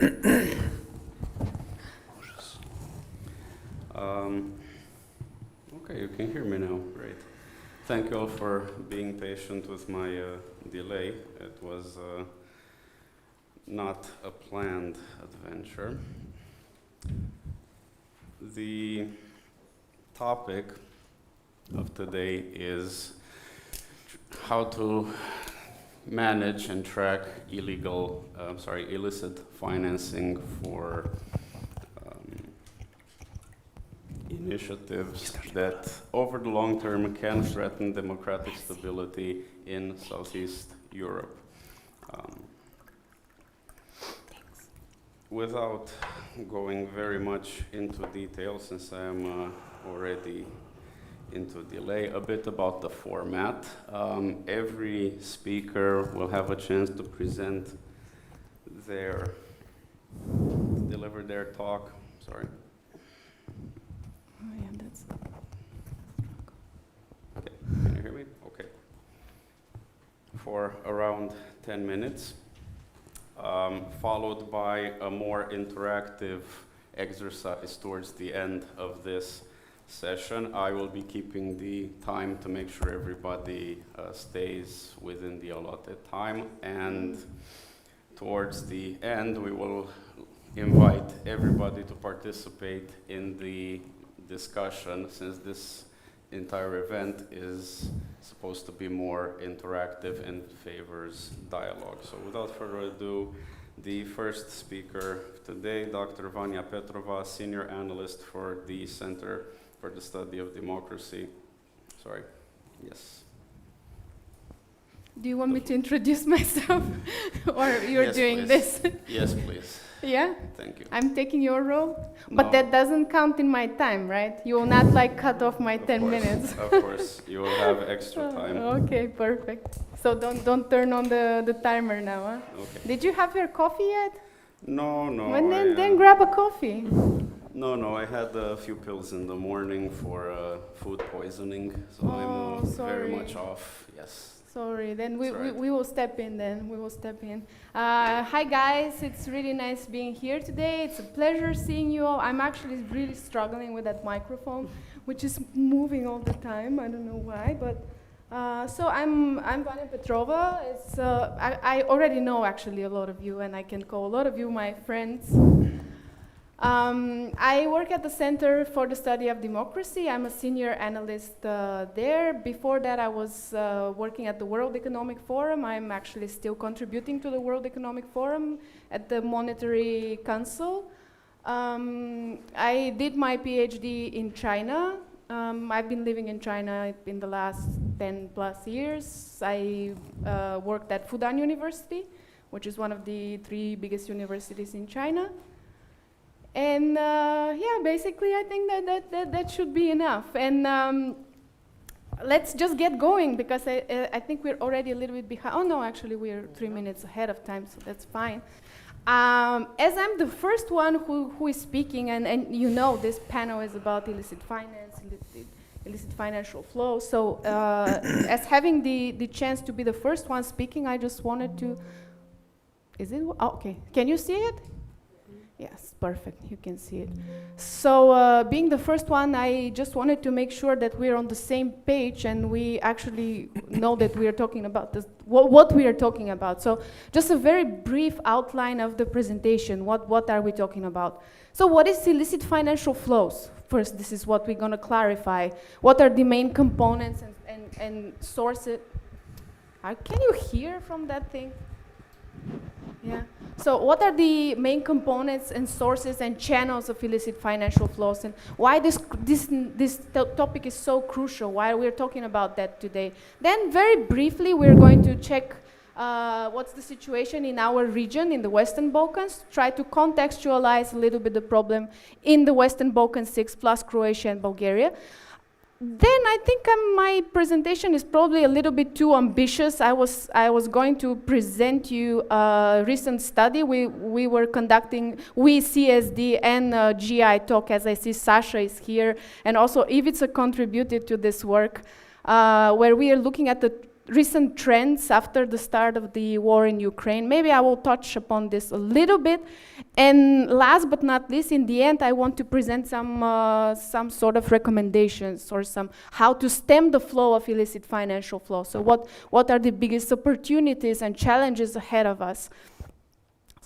Okay, you can hear me now. Great. Thank you all for being patient with my delay. It was not a planned adventure. The topic of today is how to manage and track illicit financing for initiatives that over the long term can threaten democratic stability in Southeast Europe. Without going very much into detail, since I am already into delay, a bit about the format. Every speaker will have a chance to deliver their talk. Sorry. Oh, yeah, that's... Okay, can you hear me? Okay. For around 10 minutes, followed by a more interactive exercise towards the end of this session. I will be keeping the time to make sure everybody stays within the allotted time, and towards the end we will invite everybody to participate in the discussion, since this entire event is supposed to be more interactive and favors dialogue. So without further ado, the first speaker today, Dr. Vanya Petrova, Senior Analyst for the Center for the Study of Democracy. Sorry, yes. Do you want me to introduce myself? Or you're Yes, doing please. this? Yes, please. Yeah? Thank you. I'm taking your role? No. But that doesn't count in my time, right? You will not cut off my 10 minutes. Of course, you will have extra time. Okay, perfect. So don't turn on the timer now, huh? Okay. Did you have your coffee yet? No. Well, then grab a coffee. No, I had a few pills in the morning for food poisoning, so I'm very much off, yes. Sorry, then we right. will step in then. We will step in. Hi guys, it's really nice being here today. It's a pleasure seeing you all. I'm actually really struggling with that microphone, which is moving all the time. I don't know why, but so I'm Vanya Petrova. I already know actually a lot of you, and I can call a lot of you my friends. I work at the Center for the Study of Democracy. I'm a senior analyst there. Before that, I was working at the World Economic Forum. I'm actually still contributing to the World Economic Forum at the Monetary Council. I did my PhD in China. I've been living in China in the last 10 plus years. I worked at Fudan University, which is one of the 3 biggest universities in China. And yeah, basically, I think that should be enough. And let's just get going, because I think we're already a little bit behind. Oh no, actually, we're 3 minutes ahead of time, so that's fine. As I'm the first one who is speaking, and you know this panel is about illicit finance, illicit financial flow. So as having the chance to be the first one speaking, I just wanted to. Is it? Oh, okay. Can you see it? Yes, perfect, you can see it. So being the first one, I just wanted to make sure that we're on the same page and we actually know that we are talking about this, what we are talking about. So just a very brief outline of the presentation. What are we talking about? So what is illicit financial flows? First, this is what we're gonna clarify. What are the main components and sources? Can you hear from that thing? Yeah. So what are the main components and sources and channels of illicit financial flows, and why this topic is so crucial, why we're talking about that today? Then very briefly, we're going to check what's the situation in our region, in the Western Balkans, try to contextualize a little bit the problem in the Western Balkans 6 plus Croatia and Bulgaria. Then I think my presentation is probably a little bit too ambitious. I was going to present you a recent study we were conducting, we CSD and GI Talk, as I see Sasha is here, and also Ivica contributed to this work, where we are looking at the recent trends after the start of the war in Ukraine. Maybe I will touch upon this a little bit. And last but not least, in the end, I want to present some sort of recommendations or some how to stem the flow of illicit financial flow. So what are the biggest opportunities and challenges ahead of us?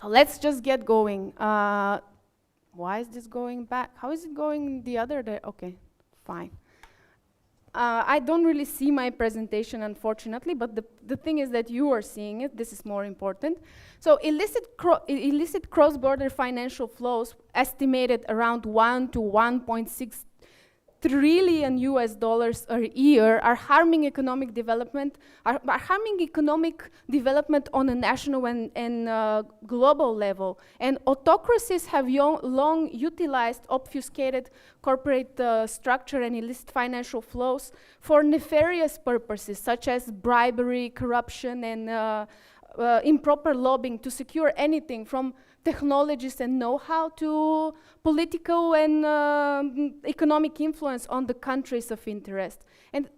So let's just get going. Why is this going back? How is it going the other day? Okay, fine. I don't really see my presentation, unfortunately, but the thing is that you are seeing it. This is more important. So illicit cross-border financial flows estimated around 1 to 1.6 trillion US dollars a year are harming economic development, are harming economic development on a national and global level. And autocracies have long utilized obfuscated corporate structure and illicit financial flows for nefarious purposes, such as bribery, corruption, and improper lobbying to secure anything from technologies and know-how to political and economic influence on the countries of interest. And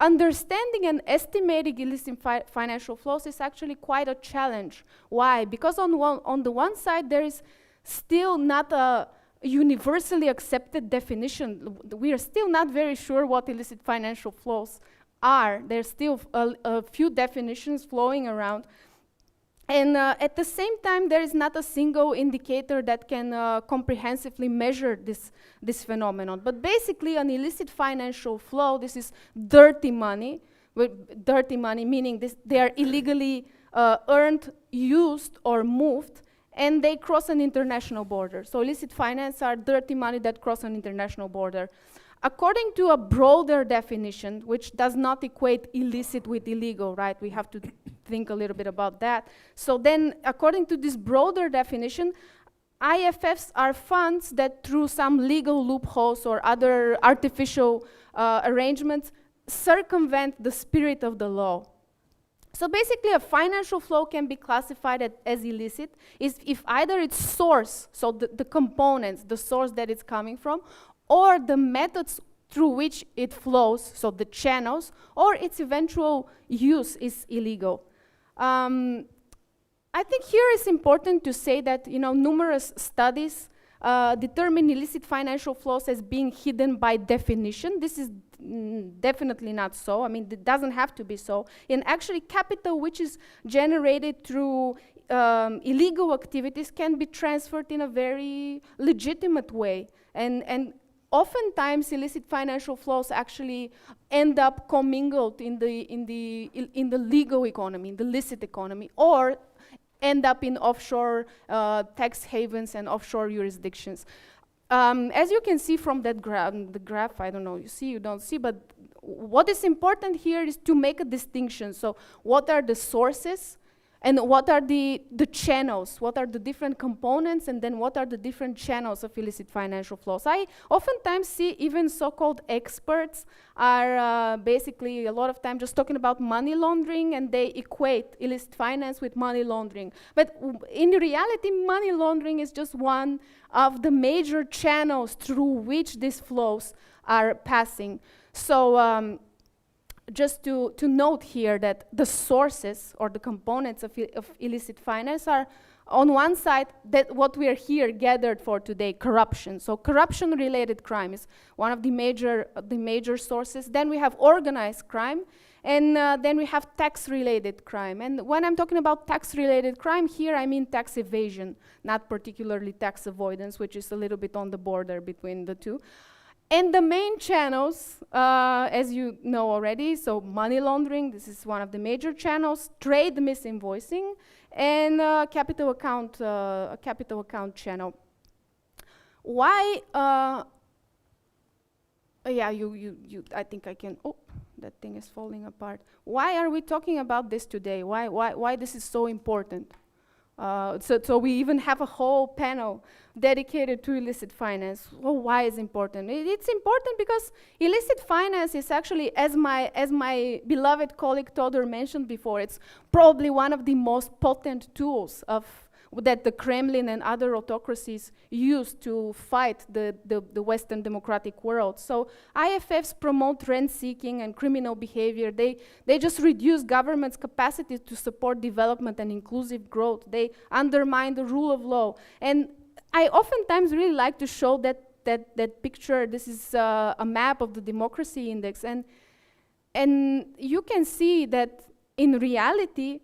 understanding and estimating illicit financial flows is actually quite a challenge. Why? Because on the one side, there is still not a universally accepted definition. We are still not very sure what illicit financial flows are. There's still a few definitions flowing around. And at the same time, there is not a single indicator that can comprehensively measure this phenomenon. But basically, an illicit financial flow, this is dirty money, dirty money meaning they are illegally earned, used, or moved, and they cross an international border. So illicit finance are dirty money that cross an international border. According to a broader definition, which does not equate illicit with illegal, right? We have to think a little bit about that. So then, according to this broader definition, IFFs are funds that through some legal loopholes or other artificial arrangements circumvent the spirit of the law. So basically, a financial flow can be classified as illicit if either its source, so the components, the source that it's coming from, or the methods through which it flows, so the channels, or its eventual use is illegal. I think here it's important to say that numerous studies determine illicit financial flows as being hidden by definition. This is definitely not so. I mean, it doesn't have to be so. And actually, capital which is generated through illegal activities can be transferred in a very legitimate way. And oftentimes, illicit financial flows actually end up commingled in the legal economy, in the licit economy, or end up in offshore tax havens and offshore jurisdictions. As you can see from that the graph, I don't know, you see, you don't see, but what is important here is to make a distinction. So what are the sources? And what are the channels? What are the different components? And then what are the different channels of illicit financial flows? I oftentimes see even so-called experts are basically a lot of time just talking about money laundering, and they equate illicit finance with money laundering. But in reality, money laundering is just one of the major channels through which these flows are passing. So just to note here that the sources or the components of illicit finance are, on one side, that what we are here gathered for today, corruption. So corruption-related crime is one of the major sources. Then we have organized crime, and then we have tax-related crime. And when I'm talking about tax-related crime here, I mean tax evasion, not particularly tax avoidance, which is a little bit on the border between the two. And the main channels, as you know already, so money laundering, this is one of the major channels, trade misinvoicing, and capital account channel. Why? I think I can. Oh, that thing is falling apart. Why are we talking about this today? Why this is so important? So we even have a whole panel dedicated to illicit finance. Well, why is it important? It's important because illicit finance is actually, as my beloved colleague Todor mentioned before, it's probably one of the most potent tools of that the Kremlin and other autocracies use to fight the Western democratic world. So IFFs promote rent-seeking and criminal behavior. They just reduce government's capacity to support development and inclusive growth. They undermine the rule of law. And I oftentimes really like to show that picture. This is a map of the democracy index. And you can see that in reality,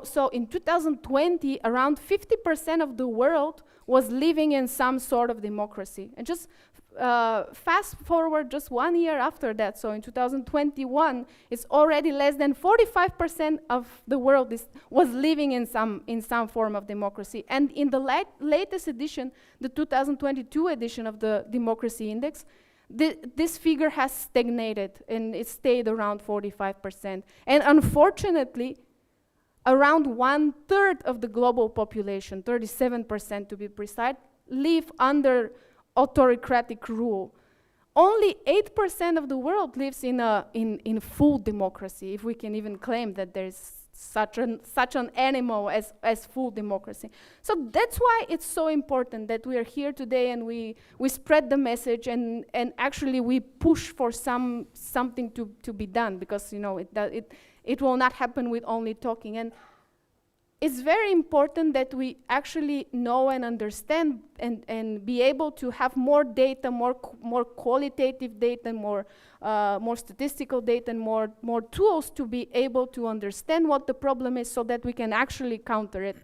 so in 2020, around 50% of the world was living in some sort of democracy. And just fast forward just 1 year after that, so in 2021, it's already less than 45% of the world was living in some form of democracy. And in the latest edition, the 2022 edition of the Democracy Index, this figure has stagnated, and it stayed around 45%. And unfortunately, around 1/3 of the global population, 37% to be precise, live under autocratic rule. Only 8% of the world lives in full democracy, if we can even claim that there's such an animal as full democracy. So that's why it's so important that we are here today and we spread the message and actually we push for something to be done, because it will not happen with only talking. And it's very important that we actually know and understand and be able to have more data, more qualitative data, more statistical data, and more tools to be able to understand what the problem is so that we can actually counter it.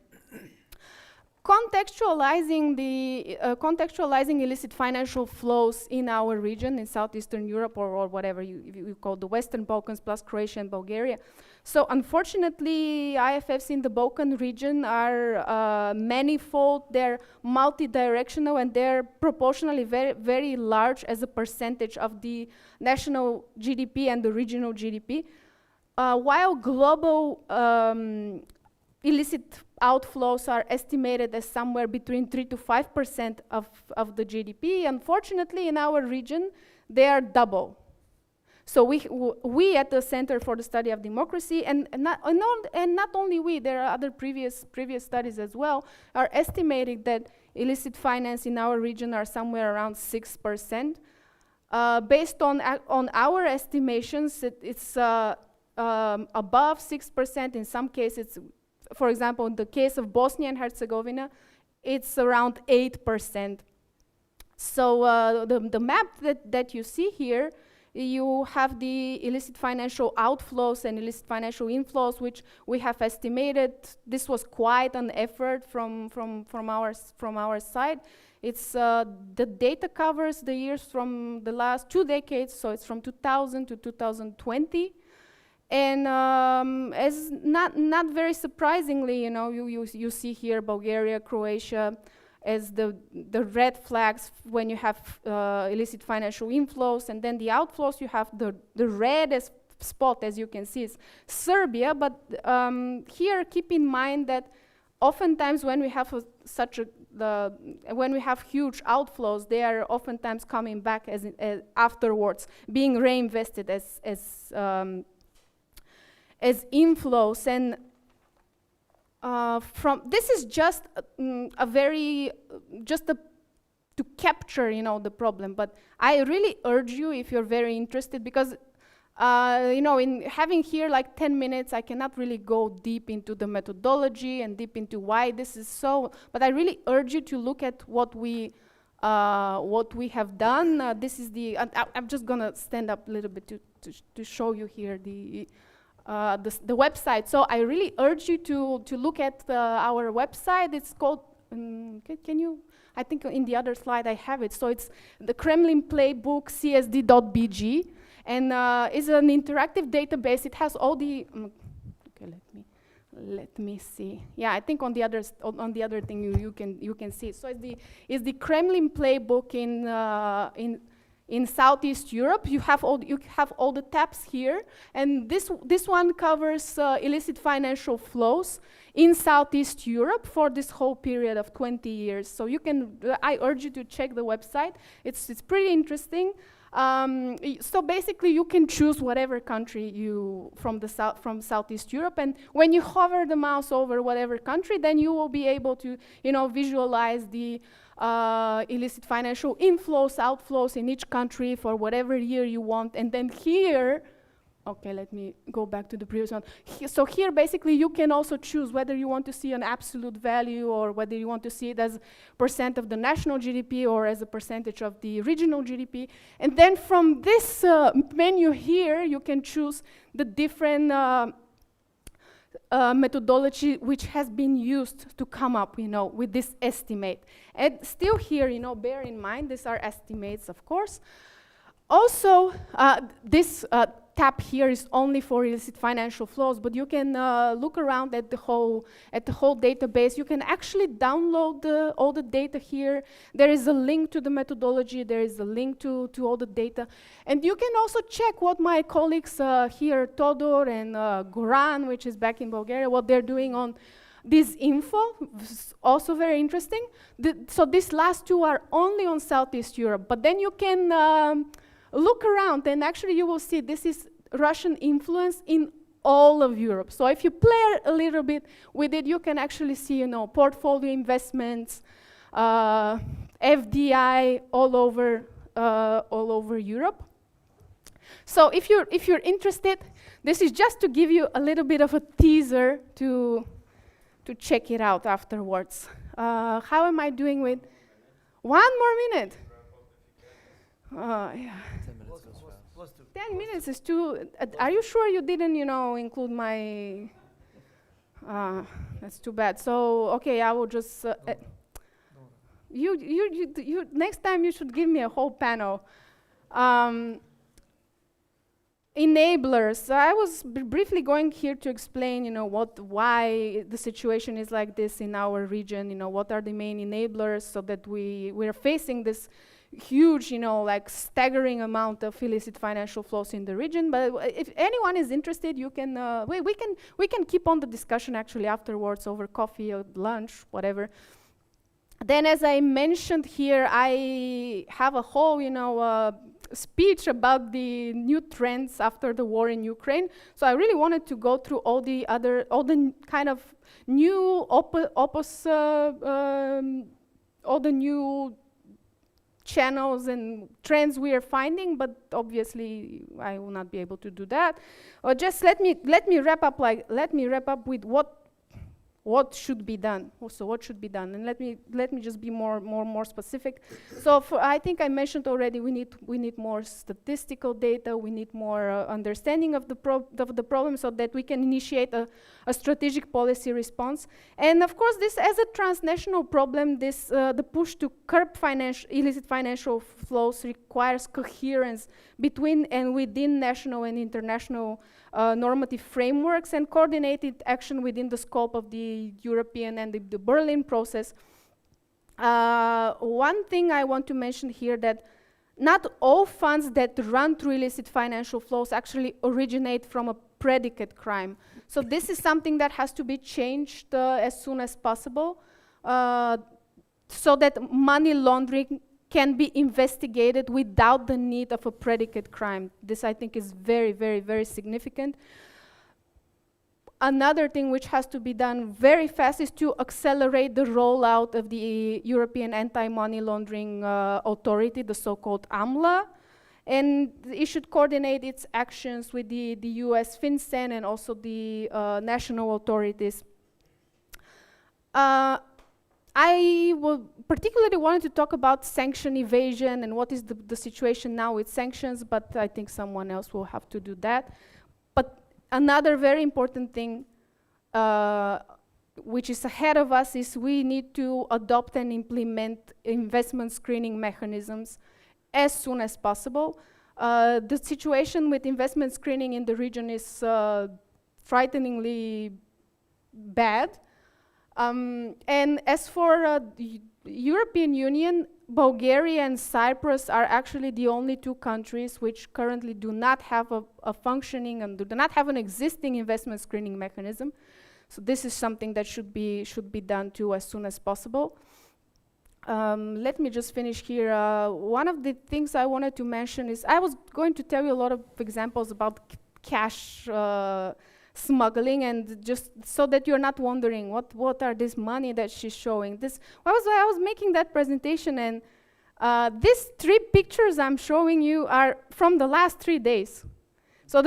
Contextualizing illicit financial flows in our region, in Southeastern Europe, or whatever you call the Western Balkans plus Croatia and Bulgaria. So unfortunately, IFFs in the Balkan region are manifold, they're multi-directional, and they're proportionally very, very large as a percentage of the national GDP and the regional GDP. While global illicit outflows are estimated as somewhere between 3 to 5% of the GDP, unfortunately in our region, they are double. So we at the Center for the Study of Democracy, and not only we, there are other previous studies as well, are estimating that illicit finance in our region are somewhere around 6%. Based on our estimations, it's above 6%. In some cases, for example, in the case of Bosnia and Herzegovina, it's around 8%. So the map that you see here, you have the illicit financial outflows and illicit financial inflows, which we have estimated. This was quite an effort from our side. It's the data covers the years from the last 2 decades, so it's from 2000 to 2020. And as not very surprisingly, you see here Bulgaria, Croatia as the red flags when you have illicit financial inflows, and then the outflows, you have the reddest spot, as you can see, is Serbia. But here, keep in mind that oftentimes when we have when we have huge outflows, they are oftentimes coming back as afterwards, being reinvested as inflows. And this is just to capture the problem. But I really urge you, if you're very interested, because in having here like 10 minutes, I cannot really go deep into the methodology and deep into why this is so. But I really urge you to look at what we have done. This is I'm just gonna stand up a little bit to show you here the website. So I really urge you to look at our website. It's called, can you, I think in the other slide I have it. So it's the Kremlin Playbook CSD.bg, and it's an interactive database. It has all the, okay, let me see. Yeah, I think on the other thing you can see. So it's the Kremlin Playbook in Southeast Europe. You have all the tabs here, and this one covers illicit financial flows in Southeast Europe for this whole period of 20 years. So I urge you to check the website. It's pretty interesting. So basically, you can choose whatever country from Southeast Europe, and when you hover the mouse over whatever country, then you will be able to, visualize the illicit financial inflows, outflows in each country for whatever year you want, and then here. Okay, let me go back to the previous one. So here, basically, you can also choose whether you want to see an absolute value or whether you want to see it as % of the national GDP or as a percentage of the regional GDP. And then from this menu here, you can choose the different methodology which has been used to come up, with this estimate. And still here, bear in mind, these are estimates, of course. Also, this tab here is only for illicit financial flows, but you can look around at the whole database. You can actually download all the data here. There is a link to the methodology. There is a link to all the data. And you can also check what my colleagues here, Todor and Goran, which is back in Bulgaria, what they're doing on this info. Also very interesting. So these last two are only on Southeast Europe, but then you can look around, and actually you will see this is Russian influence in all of Europe. So if you play a little bit with it, you can actually see, portfolio investments, FDI all over Europe. So if you're interested, this is just to give you a little bit of a teaser to check it out afterwards. How am I doing with 1 more minute? Yeah. 10 minutes is too. Are you sure you didn't, include my? That's too bad. So okay, I will just. You. Next time you should give me a whole panel. Enablers. I was briefly going here to explain, why the situation is like this in our region. What are the main enablers so that we are facing this huge, staggering amount of illicit financial flows in the region. But if anyone is interested, you can we can keep on the discussion actually afterwards over coffee or lunch, whatever. Then, as I mentioned here, I have a whole, speech about the new trends after the war in Ukraine. So I really wanted to go through all the kind of new all the new channels and trends we are finding, but obviously I will not be able to do that. Or just let me wrap up with what should be done. Also, what should be done, and let me just be more specific. So, I think I mentioned already, we need more statistical data. We need more understanding of the problem, so that we can initiate a strategic policy response. And of course, this as a transnational problem, the push to curb illicit financial flows requires coherence between and within national and international normative frameworks and coordinated action within the scope of the European and the Berlin process. One thing I want to mention here, that not all funds that run through illicit financial flows actually originate from a predicate crime. So this is something that has to be changed as soon as possible, so that money laundering can be investigated without the need of a predicate crime. This, I think, is very, very, very significant. Another thing which has to be done very fast is to accelerate the rollout of the European Anti-Money Laundering Authority, the so-called AMLA. And it should coordinate its actions with the US FinCEN and also the national authorities. I particularly wanted to talk about sanction evasion and what is the situation now with sanctions, but I think someone else will have to do that. But another very important thing which is ahead of us is we need to adopt and implement investment screening mechanisms as soon as possible. The situation with investment screening in the region is frighteningly bad. And as for the European Union, Bulgaria and Cyprus are actually the only two countries which currently do not have a functioning and do not have an existing investment screening mechanism. So this is something that should be done too as soon as possible. Let me just finish here. One of the things I wanted to mention is I was going to tell you a lot of examples about cash smuggling, and just so that you're not wondering what are this money that she's showing. This I was making that presentation, and these 3 pictures I'm showing you are from the last 3 days. So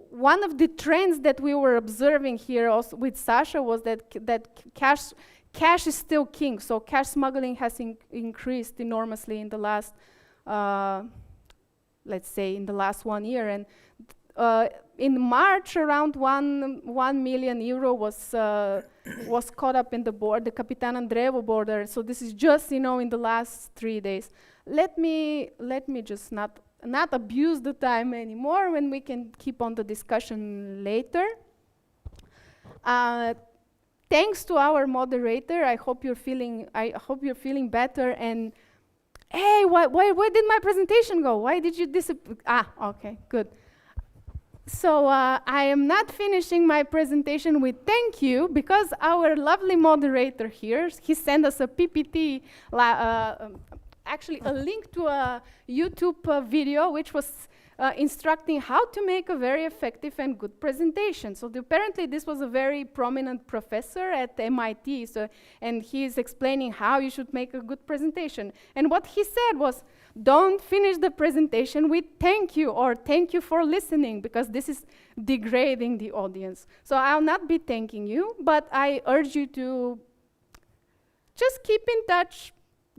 one of the trends that we were observing here also with Sasha was that cash is still king. So cash smuggling has increased enormously in the last, let's say, in the last 1 year. And in March, around 1 million euro was caught up in the Capitan Andreevo border. So this is just, in the last 3 days. Let me just not abuse the time anymore, when we can keep on the discussion later. Thanks to our moderator. I hope you're feeling better. And hey, where did my presentation go? Why did you disappear? Okay, good. So I am not finishing my presentation with thank you, because our lovely moderator here, he sent us a PPT, actually a link to a YouTube video, which was instructing how to make a very effective and good presentation. So apparently this was a very prominent professor at MIT, and he is explaining how you should make a good presentation. And what he said was, don't finish the presentation with thank you or thank you for listening, because this is degrading the audience. So I'll not be thanking you, but I urge you to just keep in touch,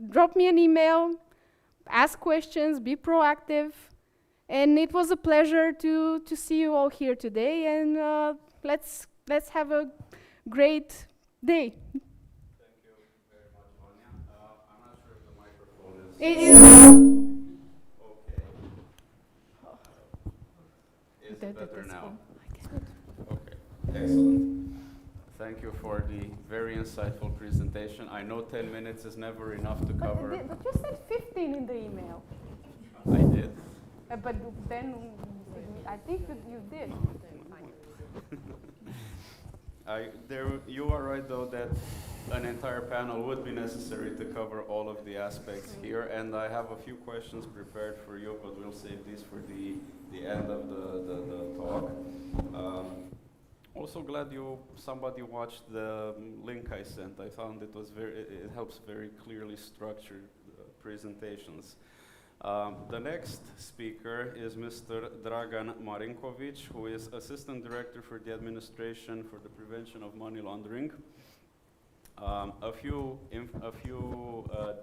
drop me an email, ask questions, be proactive. And it was a pleasure to see you all here today, and let's have a great day. Thank you very much, Anya. I'm not sure if the microphone is... It is... Okay. Is it better now? Okay, excellent. Thank you for the very insightful presentation. I know 10 minutes is never enough to cover... But you said 15 in the email. I did. But then I think that you did. You are right, though, that an entire panel would be necessary to cover all of the aspects here, and I have a few questions prepared for you, but we'll save these for the end of the talk. Also glad somebody watched the link I sent. I found it helps very clearly structure presentations. The next speaker is Mr. Dragan Marinkovic, who is Assistant Director for the Administration for the Prevention of Money Laundering. A few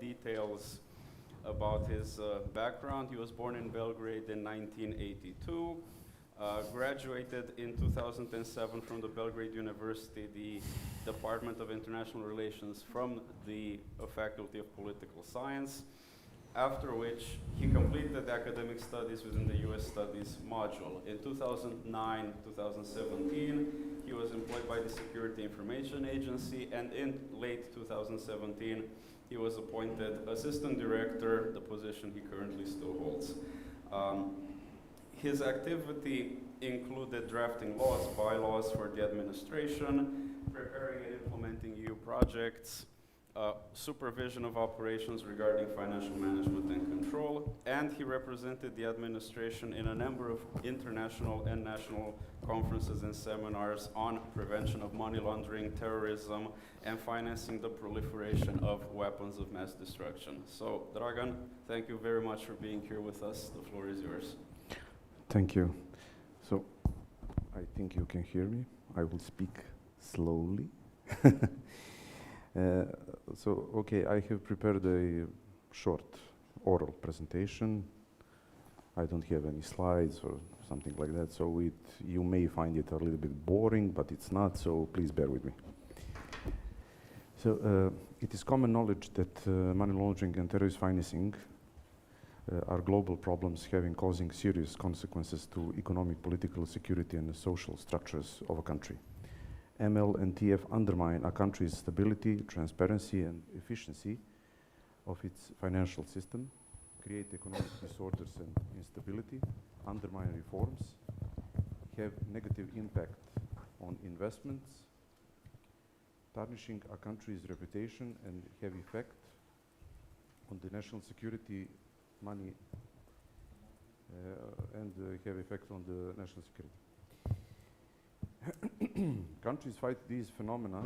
details about his background. He was born in Belgrade in 1982, graduated in 2007 from the Belgrade University, the Department of International Relations, from the Faculty of Political Science, after which he completed academic studies within the US Studies module. In 2009-2017, he was employed by the Security Information Agency, and in late 2017, he was appointed Assistant Director, the position he currently still holds. His activity included drafting laws, bylaws for the administration, preparing and implementing EU projects, supervision of operations regarding financial management and control, and he represented the administration in a number of international and national conferences and seminars on prevention of money laundering, terrorism, and financing the proliferation of weapons of mass destruction. So, Dragan, thank you very much for being here with us. The floor is yours. Thank you. So, I think you can hear me. I will speak slowly. Okay, I have prepared a short oral presentation. I don't have any slides or something like that, so you may find it a little bit boring, but it's not, so please bear with me. So, it is common knowledge that money laundering and terrorist financing are global problems causing serious consequences to economic, political, security, and social structures of a country. ML and TF undermine a country's stability, transparency, and efficiency of its financial system, create economic disorders and instability, undermine reforms, have negative impact on investments, tarnishing a country's reputation and have effect on the national security, money, have effect on the national security. Countries fight these phenomena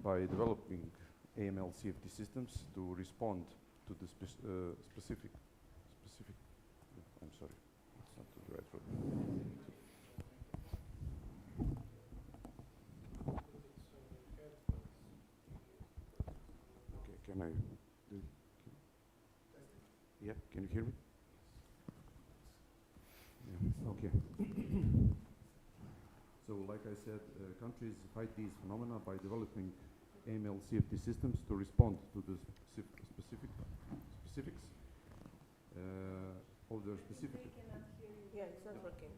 by developing AML CFT systems to respond to the specific. I'm sorry, it's not the right word. Okay, can I? Yeah, can you hear me? Yeah, okay. So, like I said, countries fight these phenomena by developing AML CFT systems to respond to the specifics of their specific. Yeah, it's not working.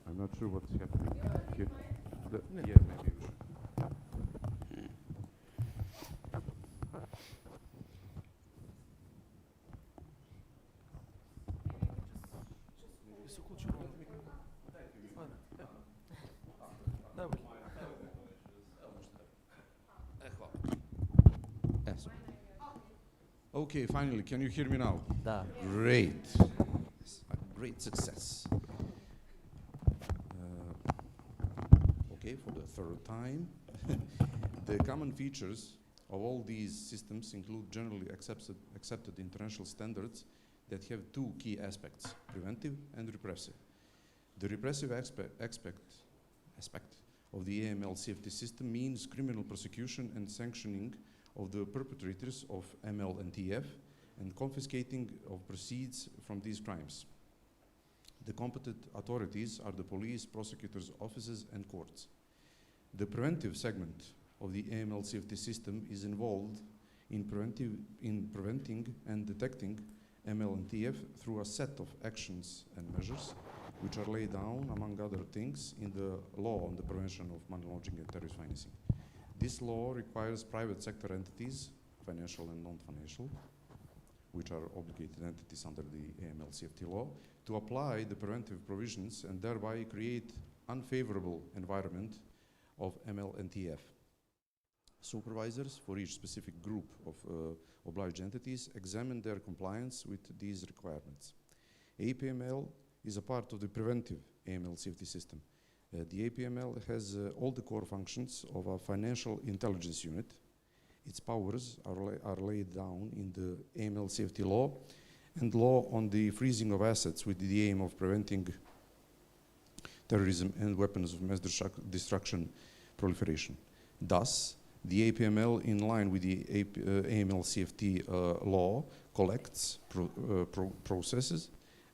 I'm not sure what's happening here. Yeah, maybe we should. Okay, finally, can you hear me now? Da. Great. Great success. Okay, for the third time. The common features of all these systems include generally accepted international standards that have two key aspects, preventive and repressive. The repressive aspect of the AML CFT system means criminal prosecution and sanctioning of the perpetrators of ML and TF and confiscating of proceeds from these crimes. The competent authorities are the police, prosecutors' offices, and courts. The preventive segment of the AML CFT system is involved in preventing and detecting ML and TF through a set of actions and measures which are laid down, among other things, in the law on the prevention of money laundering and terrorist financing. This law requires private sector entities, financial and non-financial, which are obligated entities under the AML CFT law, to apply the preventive provisions and thereby create unfavorable environment of ML and TF. Supervisors for each specific group of obliged entities examine their compliance with these requirements. APML is a part of the preventive AML CFT system. The APML has all the core functions of a financial intelligence unit. Its powers are laid down in the AML CFT law and law on the freezing of assets with the aim of preventing terrorism and weapons of mass destruction proliferation. Thus, the APML, in line with the AML CFT law, collects, processes,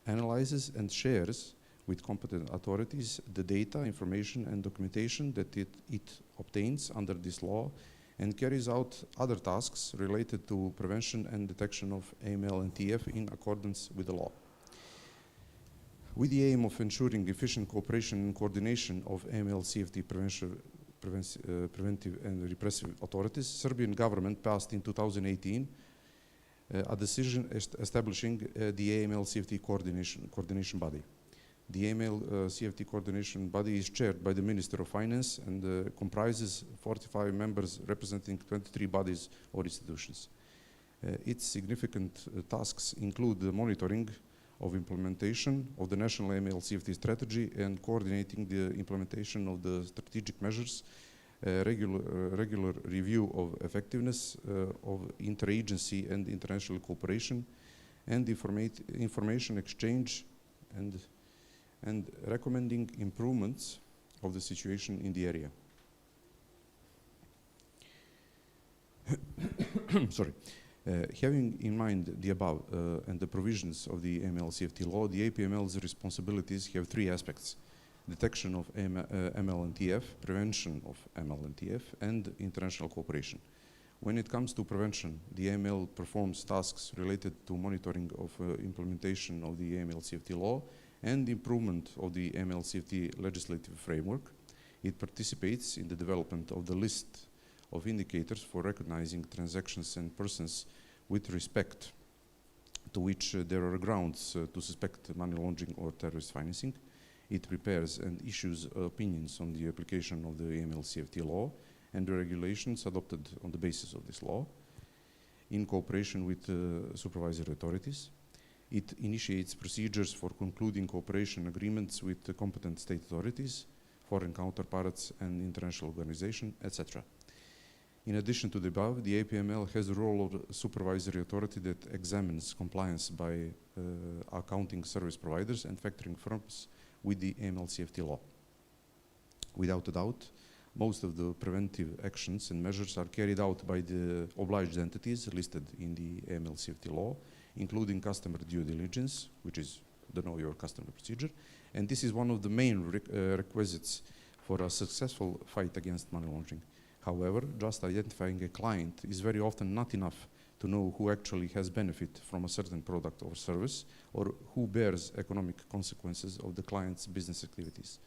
analyzes, and shares with competent authorities the data, information, and documentation that it obtains under this law, and carries out other tasks related to prevention and detection of AML and TF in accordance with the law. With the aim of ensuring efficient cooperation and coordination of AML CFT preventive and repressive authorities, Serbian government passed in 2018 a decision establishing the AML CFT coordination body. The AML CFT coordination body is chaired by the Minister of Finance and comprises 45 members representing 23 bodies or institutions. Its significant tasks include the monitoring of implementation of the national AML CFT strategy and coordinating the implementation of the strategic measures, regular review of effectiveness of interagency and international cooperation, and information exchange and recommending improvements of the situation in the area. Sorry. Having in mind the above and the provisions of the AML CFT law, the APML's responsibilities have three aspects: detection of ML and TF, prevention of ML and TF, and international cooperation. When it comes to prevention, the AML performs tasks related to monitoring of implementation of the AML CFT law and improvement of the AML CFT legislative framework. It participates in the development of the list of indicators for recognizing transactions and persons with respect to which there are grounds to suspect money laundering or terrorist financing. It prepares and issues opinions on the application of the AML CFT law and the regulations adopted on the basis of this law in cooperation with supervisory authorities. It initiates procedures for concluding cooperation agreements with the competent state authorities, foreign counterparts and international organizations, etc. In addition to the above, the APML has the role of supervisory authority that examines compliance by accounting service providers and factoring firms with the AML-CFT law. Without a doubt, most of the preventive actions and measures are carried out by the obliged entities listed in the AML-CFT law, including customer due diligence, which is the know your customer procedure, and this is one of the main requisites for a successful fight against money laundering. However, just identifying a client is very often not enough to know who actually has benefit from a certain product or service, or who bears economic consequences of the client's business activities.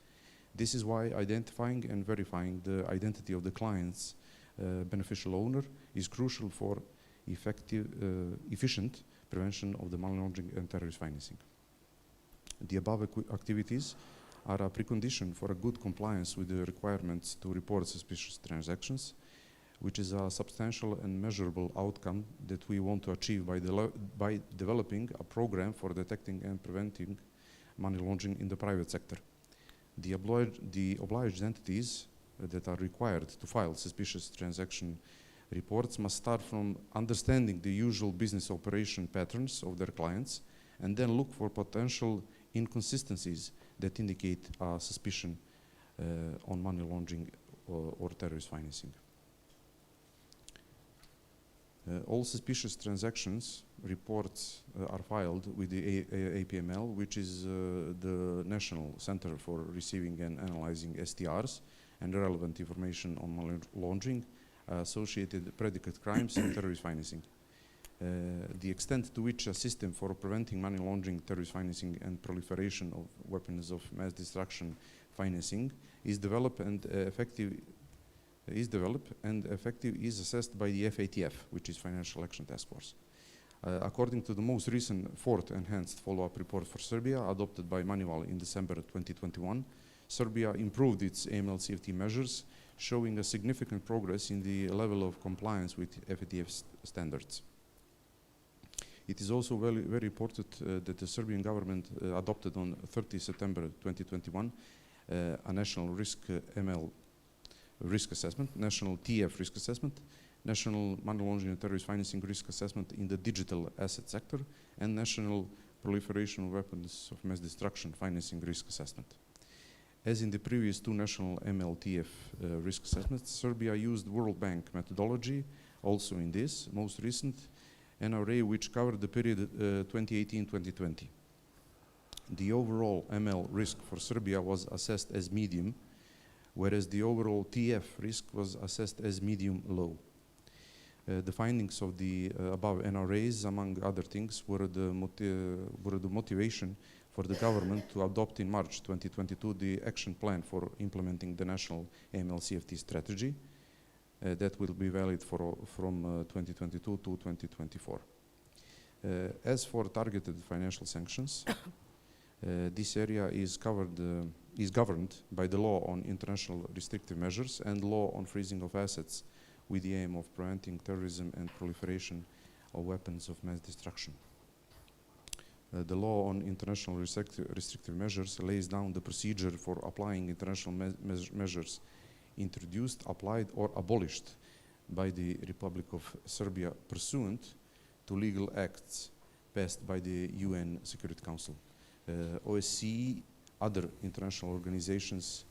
This is why identifying and verifying the identity of the client's beneficial owner is crucial for efficient prevention of the money laundering and terrorist financing. The above activities are a precondition for a good compliance with the requirements to report suspicious transactions, which is a substantial and measurable outcome that we want to achieve by developing a program for detecting and preventing money laundering in the private sector. The obliged entities that are required to file suspicious transaction reports must start from understanding the usual business operation patterns of their clients and then look for potential inconsistencies that indicate a suspicion on money laundering or terrorist financing. All suspicious transactions reports are filed with the APML, which is the National Center for Receiving and Analyzing STRs and relevant information on money laundering, associated predicate crimes and terrorist financing. The extent to which a system for preventing money laundering, terrorist financing and proliferation of weapons of mass destruction financing is developed and effective is assessed by the FATF, which is Financial Action Task Force. According to the most recent fourth enhanced follow-up report for Serbia, adopted by Manival in December 2021, Serbia improved its AML-CFT measures, showing a significant progress in the level of compliance with FATF standards. It is also very important that the Serbian government adopted on 30 September 2021 a national ML risk assessment, national TF risk assessment, national money laundering and terrorist financing risk assessment in the digital asset sector, and national proliferation of weapons of mass destruction financing risk assessment. As in the previous two national MLTF risk assessments, Serbia used World Bank methodology, also in this most recent NRA, which covered the period 2018-2020. The overall ML risk for Serbia was assessed as medium, whereas the overall TF risk was assessed as medium-low. The findings of the above NRAs, among other things, were the motivation for the government to adopt in March 2022 the action plan for implementing the national AML-CFT strategy that will be valid from 2022 to 2024. As for targeted financial sanctions, this area is governed by the law on international restrictive measures and law on freezing of assets with the aim of preventing terrorism and proliferation of weapons of mass destruction. The law on international restrictive measures lays down the procedure for applying international measures introduced, applied, or abolished by the Republic of Serbia pursuant to legal acts passed by the UN Security Council, OSCE, other international organizations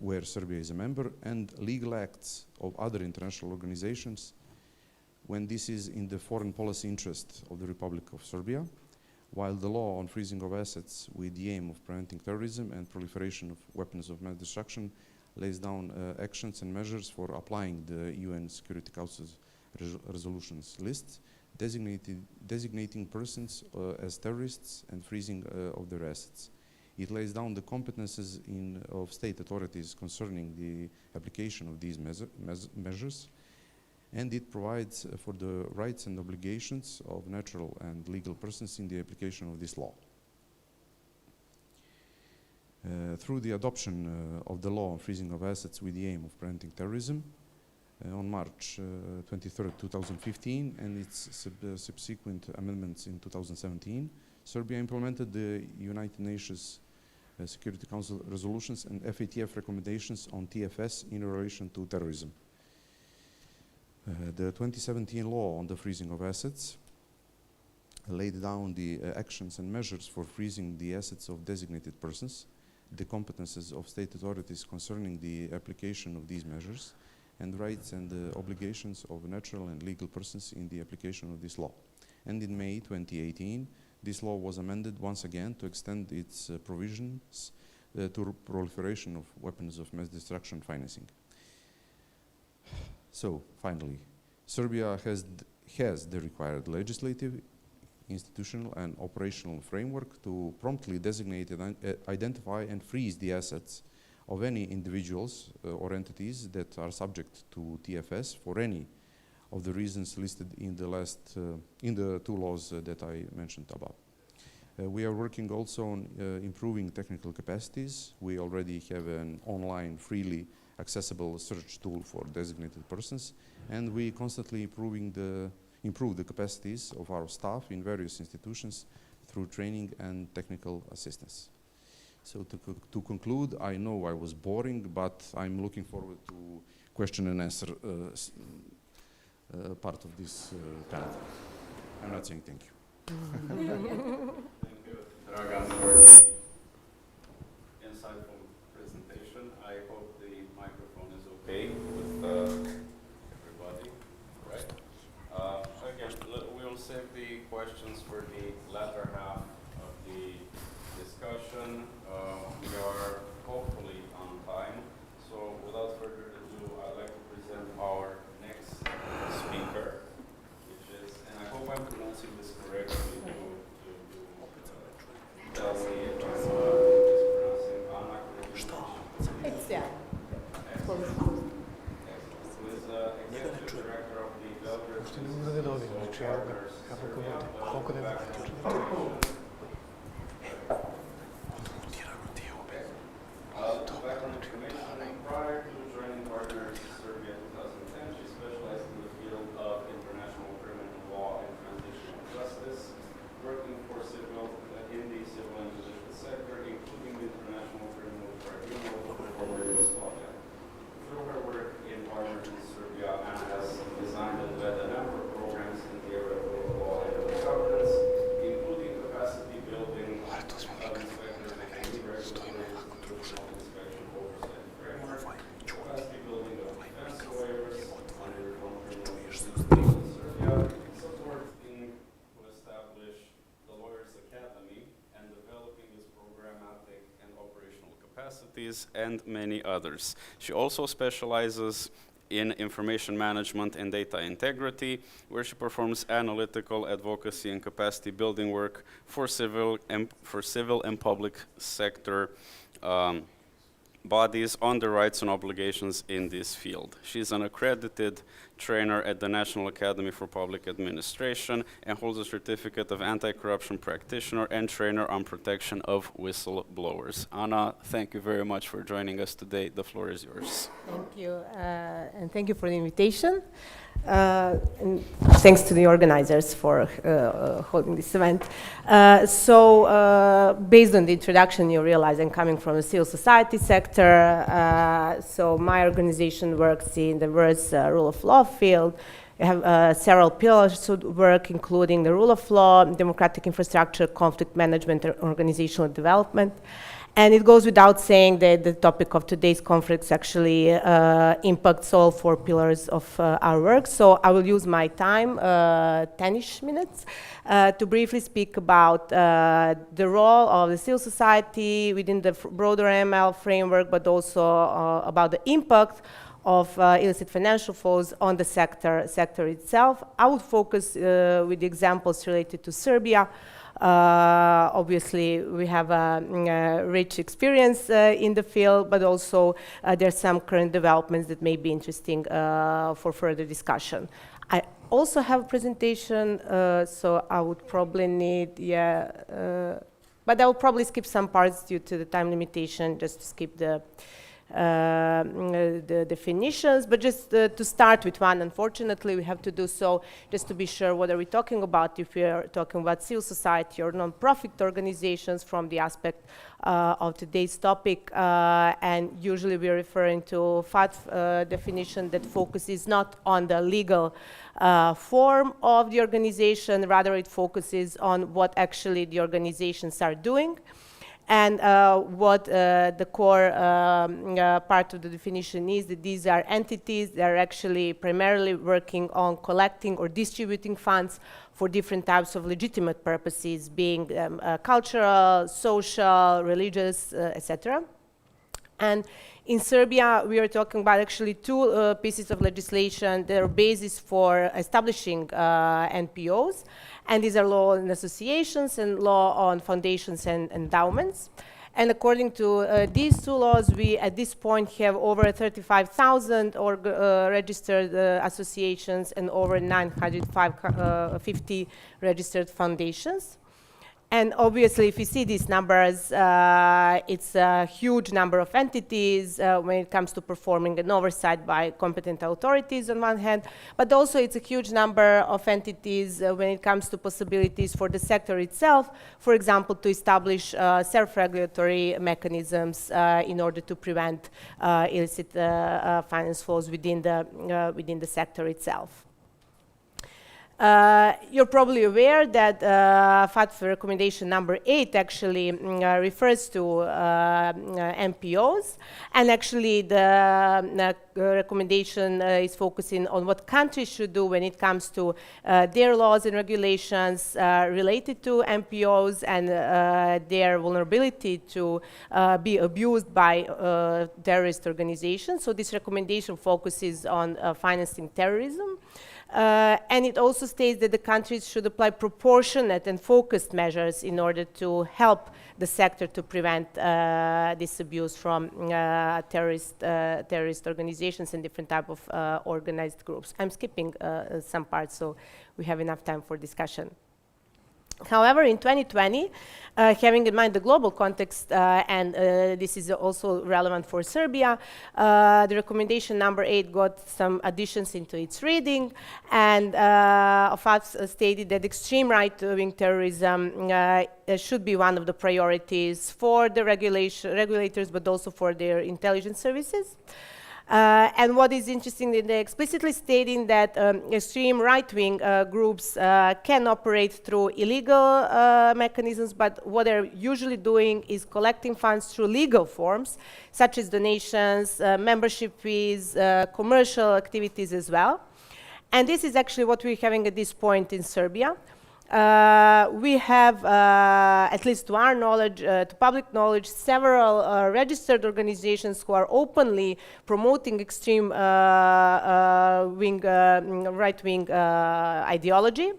where Serbia is a member, and legal acts of other international organizations when this is in the foreign policy interest of the Republic of Serbia, while the law on freezing of assets with the aim of preventing terrorism and proliferation of weapons of mass destruction lays down actions and measures for applying the UN Security Council's resolutions lists, designating persons as terrorists and freezing of their assets. It lays down the competences of state authorities concerning the application of these measures, and it provides for the rights and obligations of natural and legal persons in the application of this law. Through the adoption of the law on freezing of assets with the aim of preventing terrorism on March 23, 2015, and its subsequent amendments in 2017, Serbia implemented the United Nations Security Council resolutions and FATF recommendations on TFS in relation to terrorism. The 2017 law on the freezing of assets laid down the actions and measures for freezing the assets of designated persons, the competences of state authorities concerning the application of these measures, and rights and obligations of natural and legal persons in the application of this law. And in May 2018, this law was amended once again to extend its provisions to proliferation of weapons of mass destruction financing. So, finally, Serbia has the required legislative, institutional and operational framework to promptly designate, identify and freeze the assets of any individuals or entities that are subject to TFS for any of the reasons listed in the two laws that I mentioned above. We are working also on improving technical capacities. We already have an online freely accessible search tool for designated persons, and we constantly improve the capacities of our staff in various institutions through training and technical assistance. So to conclude, I know I was boring, but I'm looking forward to question and answer part of this panel. I'm not saying thank you. Thank you, Dragan, for the insightful presentation. I hope the microphone is okay with everybody, right? Again, we'll save the questions for the latter half of the discussion. We are hopefully on time, so without further ado, I'd like to present our next speaker, which is, and I hope I'm pronouncing this correctly, tell me if I'm mispronouncing Anna correctly. It's, yeah. Excellent. Who is Executive Director of the Belgrade Institute of Partners, Serbia, background information. Prior to joining Partners Serbia 2010, she specialized in the field of international criminal law and transitional justice, working for in the civil and judicial sector, including the International Criminal Tribunal for former Yugoslavia. Through her work in Partners in Serbia, Anna has designed and led a number of programs in the area of rule of law and governance, including capacity building of inspectors and regulatory institutional inspection oversight framework, capacity building of defense lawyers under reform criminal justice in Serbia, support to establish the Lawyers Academy and developing its programmatic and operational capacities, and many others. She also specializes in information management and data integrity, where she performs analytical advocacy and capacity building work for civil and public sector bodies on the rights and obligations in this field. She's an accredited trainer at the National Academy for Public Administration and holds a certificate of anti-corruption practitioner and trainer on protection of whistleblowers. Anna, thank you very much for joining us today. The floor is yours. Thank you, and thank you for the invitation. And thanks to the organizers for holding this event. Based on the introduction, you realize I'm coming from the civil society sector. So my organization works in the diverse rule of law field. We have several pillars to work, including the rule of law, democratic infrastructure, conflict management, and organizational development. And it goes without saying that the topic of today's conference actually impacts all four pillars of our work. So I will use my time, 10-ish minutes, to briefly speak about the role of the civil society within the broader ML framework, but also about the impact of illicit financial flows on the sector itself. I would focus with the examples related to Serbia. Obviously, we have a rich experience in the field, but also there's some current developments that may be interesting for further discussion. I also have a presentation, so I would probably need, But I will probably skip some parts due to the time limitation, just to skip the definitions. But just to start with one, unfortunately, we have to do so just to be sure what are we talking about, if we are talking about civil society or non-profit organizations from the aspect of today's topic. And usually we're referring to FATF definition that focuses not on the legal form of the organization, rather it focuses on what actually the organizations are doing. And what the core part of the definition is, that these are entities that are actually primarily working on collecting or distributing funds for different types of legitimate purposes, being cultural, social, religious, etc. And in Serbia, we are talking about actually two pieces of legislation that are basis for establishing NPOs. And these are law on associations and law on foundations and endowments. And according to these two laws, we at this point have over 35,000 registered associations and over 950 registered foundations. And obviously, if you see these numbers, it's a huge number of entities when it comes to performing an oversight by competent authorities on one hand, but also it's a huge number of entities when it comes to possibilities for the sector itself, for example, to establish self-regulatory mechanisms in order to prevent illicit finance flows within the sector itself. You're probably aware that FATF recommendation number 8 actually refers to NPOs, and actually the recommendation is focusing on what countries should do when it comes to their laws and regulations related to NPOs and their vulnerability to be abused by terrorist organizations. So this recommendation focuses on financing terrorism. And it also states that the countries should apply proportionate and focused measures in order to help the sector to prevent this abuse from terrorist organizations and different type of organized groups. I'm skipping some parts so we have enough time for discussion. However, in 2020, having in mind the global context, and this is also relevant for Serbia, the recommendation number 8 got some additions into its reading, and FATF stated that extreme right-wing terrorism should be one of the priorities for the regulators, but also for their intelligence services. And what is interesting, they're explicitly stating that extreme right-wing groups can operate through illegal mechanisms, but what they're usually doing is collecting funds through legal forms, such as donations, membership fees, commercial activities as well. And this is actually what we're having at this point in Serbia. We have, at least to our knowledge, to public knowledge, several registered organizations who are openly promoting extreme right-wing ideology.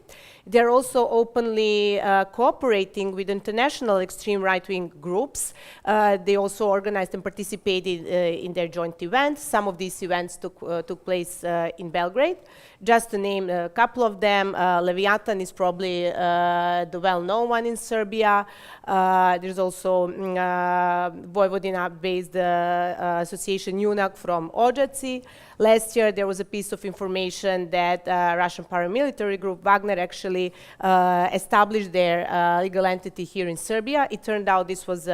They're also openly cooperating with international extreme right-wing groups. They also organized and participated in their joint events. Some of these events took place in Belgrade. Just to name a couple of them, Leviathan is probably the well-known one in Serbia. There's also Vojvodina-based association UNAC from Odžaci. Last year, there was a piece of information that Russian paramilitary group Wagner actually established their legal entity here in Serbia. It turned out this was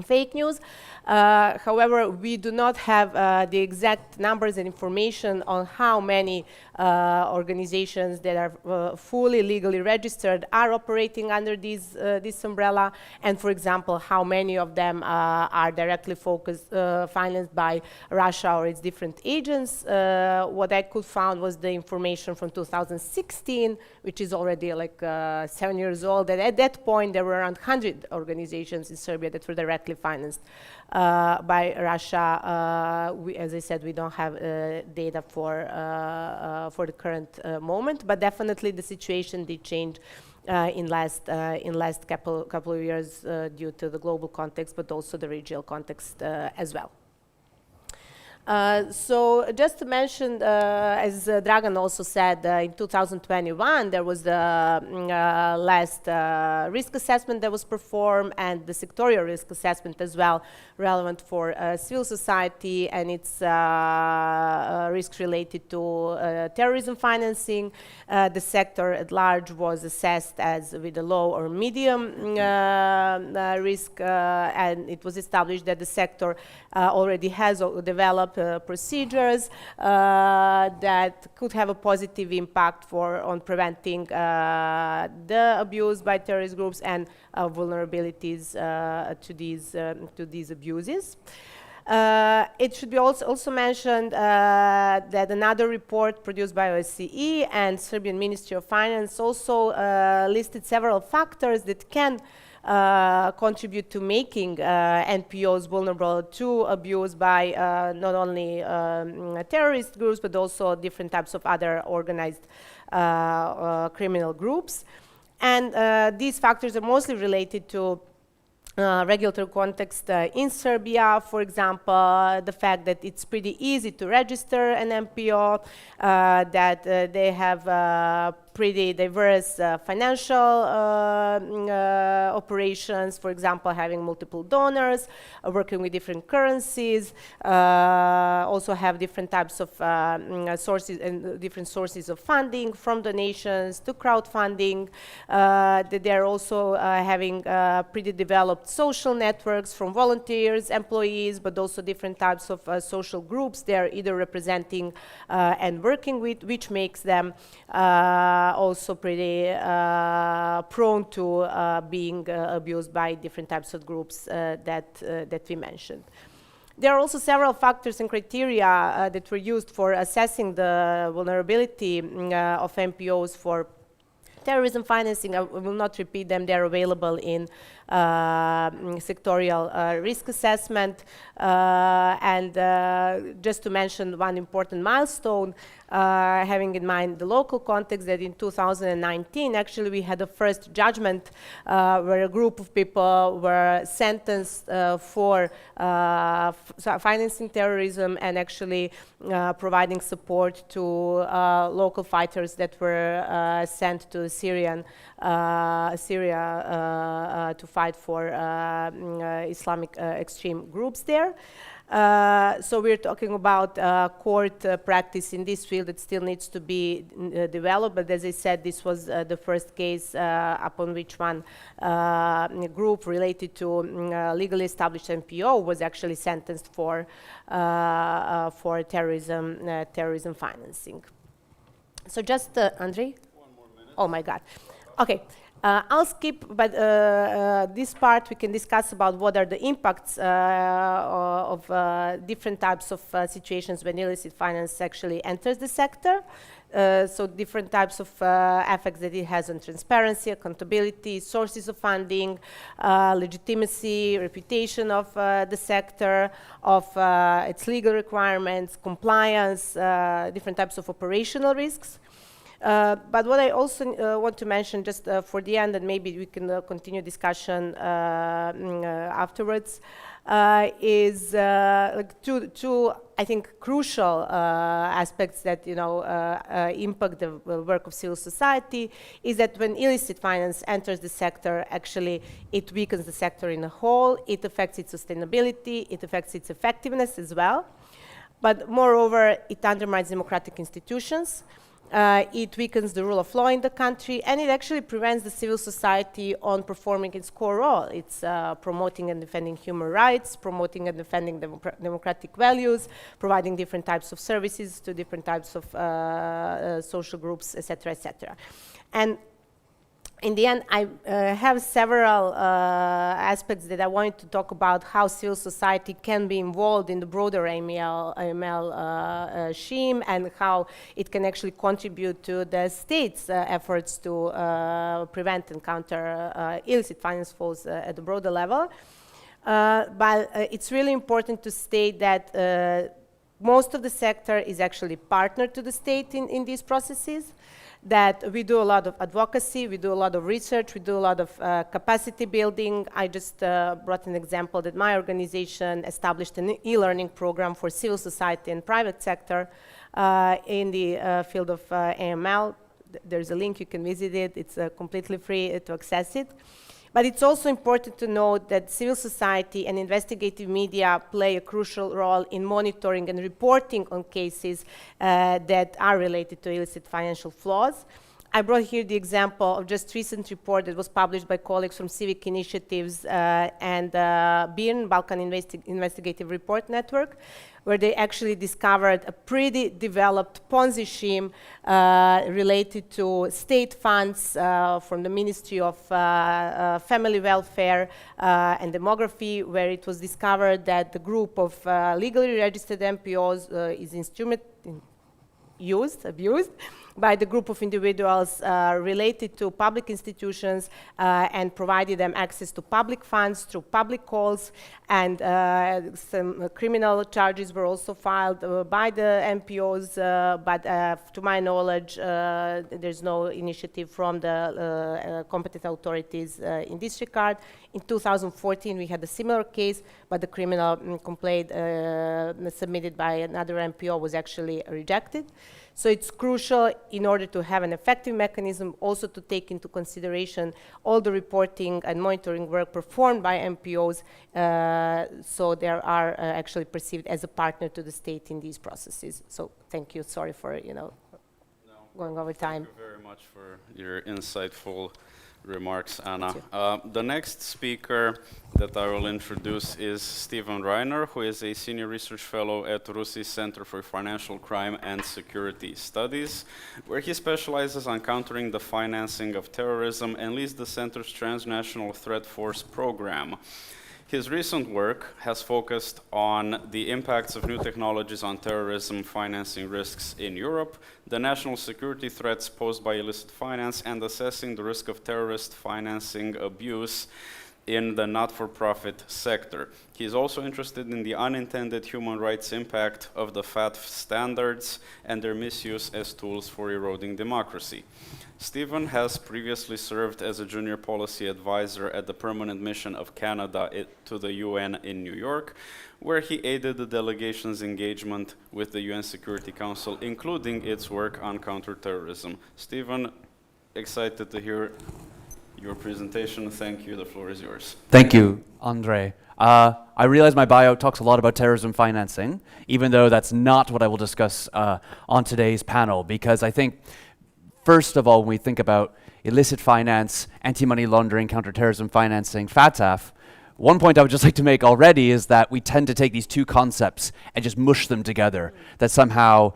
fake news. However, we do not have the exact numbers and information on how many organizations that are fully legally registered are operating under this umbrella, and for example, how many of them are directly financed by Russia or its different agents. What I could find was the information from 2016, which is already like 7 years old, and at that point there were around 100 organizations in Serbia that were directly financed by Russia. As I said, we don't have data for the current moment, but definitely the situation did change in last couple of years due to the global context, but also the regional context as well. So just to mention, as Dragan also said, in 2021 there was the last risk assessment that was performed, and the sectorial risk assessment as well, relevant for civil society and its risks related to terrorism financing. The sector at large was assessed as with a low or medium risk, and it was established that the sector already has developed procedures that could have a positive impact on preventing the abuse by terrorist groups and vulnerabilities to these abuses. It should be also mentioned that another report produced by OSCE and Serbian Ministry of Finance also listed several factors that can contribute to making NPOs vulnerable to abuse by not only terrorist groups, but also different types of other organized criminal groups. And these factors are mostly related to regulatory context in Serbia. For example, the fact that it's pretty easy to register an NPO, that they have pretty diverse financial operations, for example, having multiple donors, working with different currencies, also have different types of sources and different sources of funding, from donations to crowdfunding. That they're also having pretty developed social networks from volunteers, employees, but also different types of social groups they're either representing and working with, which makes them also pretty prone to being abused by different types of groups that we mentioned. There are also several factors and criteria that were used for assessing the vulnerability of NPOs for terrorism financing. I will not repeat them. They're available in sectorial risk assessment. And just to mention one important milestone, having in mind the local context, that in 2019, actually, we had the first judgment where a group of people were sentenced for financing terrorism and actually providing support to local fighters that were sent to Syria to fight for Islamic extreme groups there. So we're talking about court practice in this field that still needs to be developed, but as I said, this was the first case upon which one group related to legally established NPO was actually sentenced for terrorism financing. So just, Andrei? 1 more minute. Oh my God. Okay. I'll skip, but this part we can discuss about what are the impacts of different types of situations when illicit finance actually enters the sector. So different types of effects that it has on transparency, accountability, sources of funding, legitimacy, reputation of the sector, of its legal requirements, compliance, different types of operational risks. But what I also want to mention just for the end, and maybe we can continue discussion afterwards, is like two, I think, crucial aspects that impact the work of civil society, is that when illicit finance enters the sector, actually it weakens the sector in a whole, it affects its sustainability, it affects its effectiveness as well. But moreover, it undermines democratic institutions. It weakens the rule of law in the country, and it actually prevents the civil society on performing its core role. It's promoting and defending human rights, promoting and defending democratic values, providing different types of services to different types of social groups, etc., etc. And in the end, I have several aspects that I wanted to talk about how civil society can be involved in the broader AML scheme, and how it can actually contribute to the state's efforts to prevent and counter illicit finance flows at the broader level. But it's really important to state that most of the sector is actually partner to the state in these processes. that we do a lot of advocacy, we do a lot of research, we do a lot of capacity building. I just brought an example that my organization established an e-learning program for civil society and private sector in the field of AML. There's a link, you can visit it. It's completely free to access it. But it's also important to note that civil society and investigative media play a crucial role in monitoring and reporting on cases that are related to illicit financial flows. I brought here the example of just recent report that was published by colleagues from Civic Initiatives and BIRN, Balkan Investigative Report Network, where they actually discovered a pretty developed Ponzi scheme related to state funds from the Ministry of Family Welfare and Demography, where it was discovered that the group of legally registered MPOs is abused by the group of individuals related to public institutions and provided them access to public funds through public calls, and some criminal charges were also filed by the MPOs, but to my knowledge there's no initiative from the competent authorities in this regard. In 2014 we had a similar case, but the criminal complaint submitted by another MPO was actually rejected. So it's crucial in order to have an effective mechanism also to take into consideration all the reporting and monitoring work performed by MPOs, so they are actually perceived as a partner to the state in these processes. So thank you, sorry for going over time. Thank you very much for your insightful remarks, Anna. The next speaker that I will introduce is Stephen Reiner, who is a senior research fellow at RUSI Center for Financial Crime and Security Studies, where he specializes on countering the financing of terrorism and leads the center's transnational threat force program. His recent work has focused on the impacts of new technologies on terrorism financing risks in Europe, the national security threats posed by illicit finance, and assessing the risk of terrorist financing abuse in the not-for-profit sector. He is also interested in the unintended human rights impact of the FATF standards and their misuse as tools for eroding democracy. Stephen has previously served as a junior policy advisor at the Permanent Mission of Canada to the UN in New York, where he aided the delegation's engagement with the UN Security Council, including its work on counterterrorism. Stephen, excited to hear your presentation. Thank you. The floor is yours. Thank you, Andre. I realize my bio talks a lot about terrorism financing, even though that's not what I will discuss on today's panel, because I think, first of all, when we think about illicit finance, anti-money laundering, counterterrorism financing, FATF, one point I would just like to make already is that we tend to take these two concepts and just mush them together, that somehow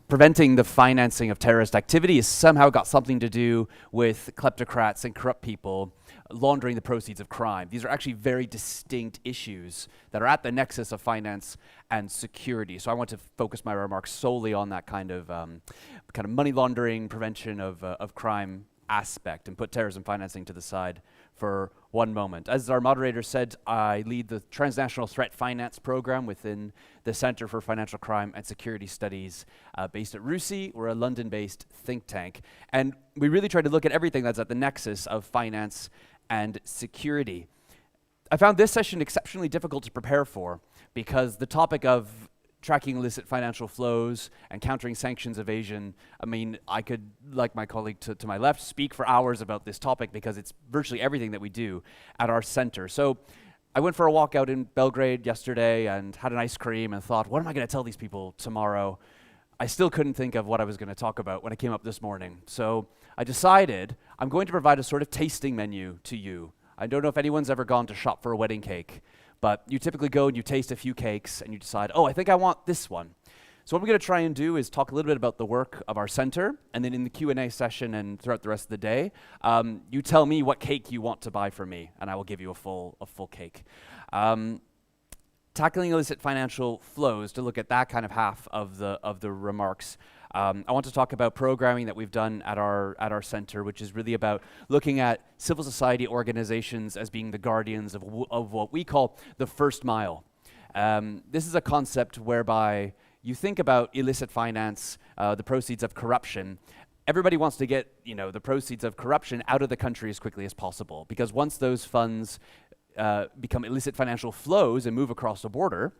preventing the financing of terrorist activity has somehow got something to do with kleptocrats and corrupt people laundering the proceeds of crime. These are actually very distinct issues that are at the nexus of finance and security. So I want to focus my remarks solely on that kind of money laundering, prevention of crime aspect, and put terrorism financing to the side for one moment. As our moderator said, I lead the Transnational Threat Finance Program within the Center for Financial Crime and Security Studies based at RUSI. We're a London-based think tank. And we really try to look at everything that's at the nexus of finance and security. I found this session exceptionally difficult to prepare for because the topic of tracking illicit financial flows and countering sanctions evasion, I mean, I could, like my colleague to my left, speak for hours about this topic because it's virtually everything that we do at our center. So I went for a walk out in Belgrade yesterday and had an ice cream and thought, what am I going to tell these people tomorrow? I still couldn't think of what I was going to talk about when I came up this morning. So I decided I'm going to provide a sort of tasting menu to you. I don't know if anyone's ever gone to shop for a wedding cake, but you typically go and you taste a few cakes and you decide, oh, I think I want this one. So what we're going to try and do is talk a little bit about the work of our center, and then in the Q&A session and throughout the rest of the day, you tell me what cake you want to buy for me, and I will give you a full cake. Tackling illicit financial flows, to look at that kind of half of the remarks. I want to talk about programming that we've done at our center, which is really about looking at civil society organizations as being the guardians of what we call the first mile. This is a concept whereby you think about illicit finance, the proceeds of corruption, everybody wants to get, the proceeds of corruption out of the country as quickly as possible, because once those funds become illicit financial flows and move across the border,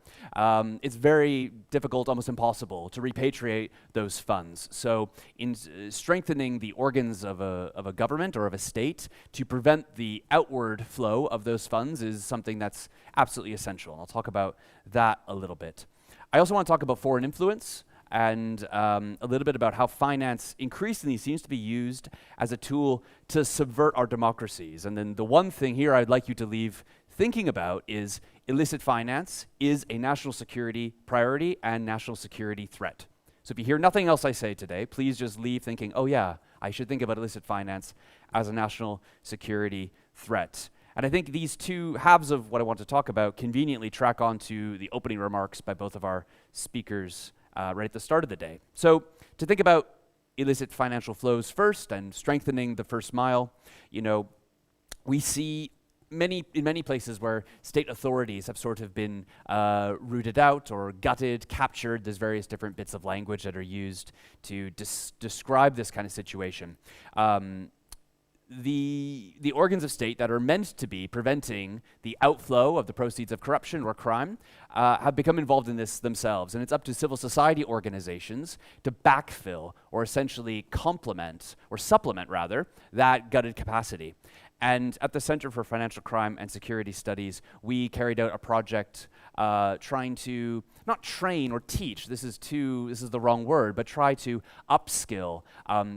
it's very difficult, almost impossible, to repatriate those funds. So in strengthening the organs of a government or of a state to prevent the outward flow of those funds is something that's absolutely essential. And I'll talk about that a little bit. I also want to talk about foreign influence, and a little bit about how finance increasingly seems to be used as a tool to subvert our democracies. And then the one thing here I'd like you to leave thinking about is illicit finance is a national security priority and national security threat. So if you hear nothing else I say today, please just leave thinking, oh yeah, I should think about illicit finance as a national security threat. And I think these two halves of what I want to talk about conveniently track onto the opening remarks by both of our speakers right at the start of the day. So to think about illicit financial flows first and strengthening the first mile, we see in many places where state authorities have sort of been rooted out or gutted, captured. There's various different bits of language that are used to describe this kind of situation. The organs of state that are meant to be preventing the outflow of the proceeds of corruption or crime have become involved in this themselves, and it's up to civil society organizations to backfill or essentially complement, or supplement rather, that gutted capacity. And at the Center for Financial Crime and Security Studies, we carried out a project trying to not train or teach, this is the wrong word, but try to upskill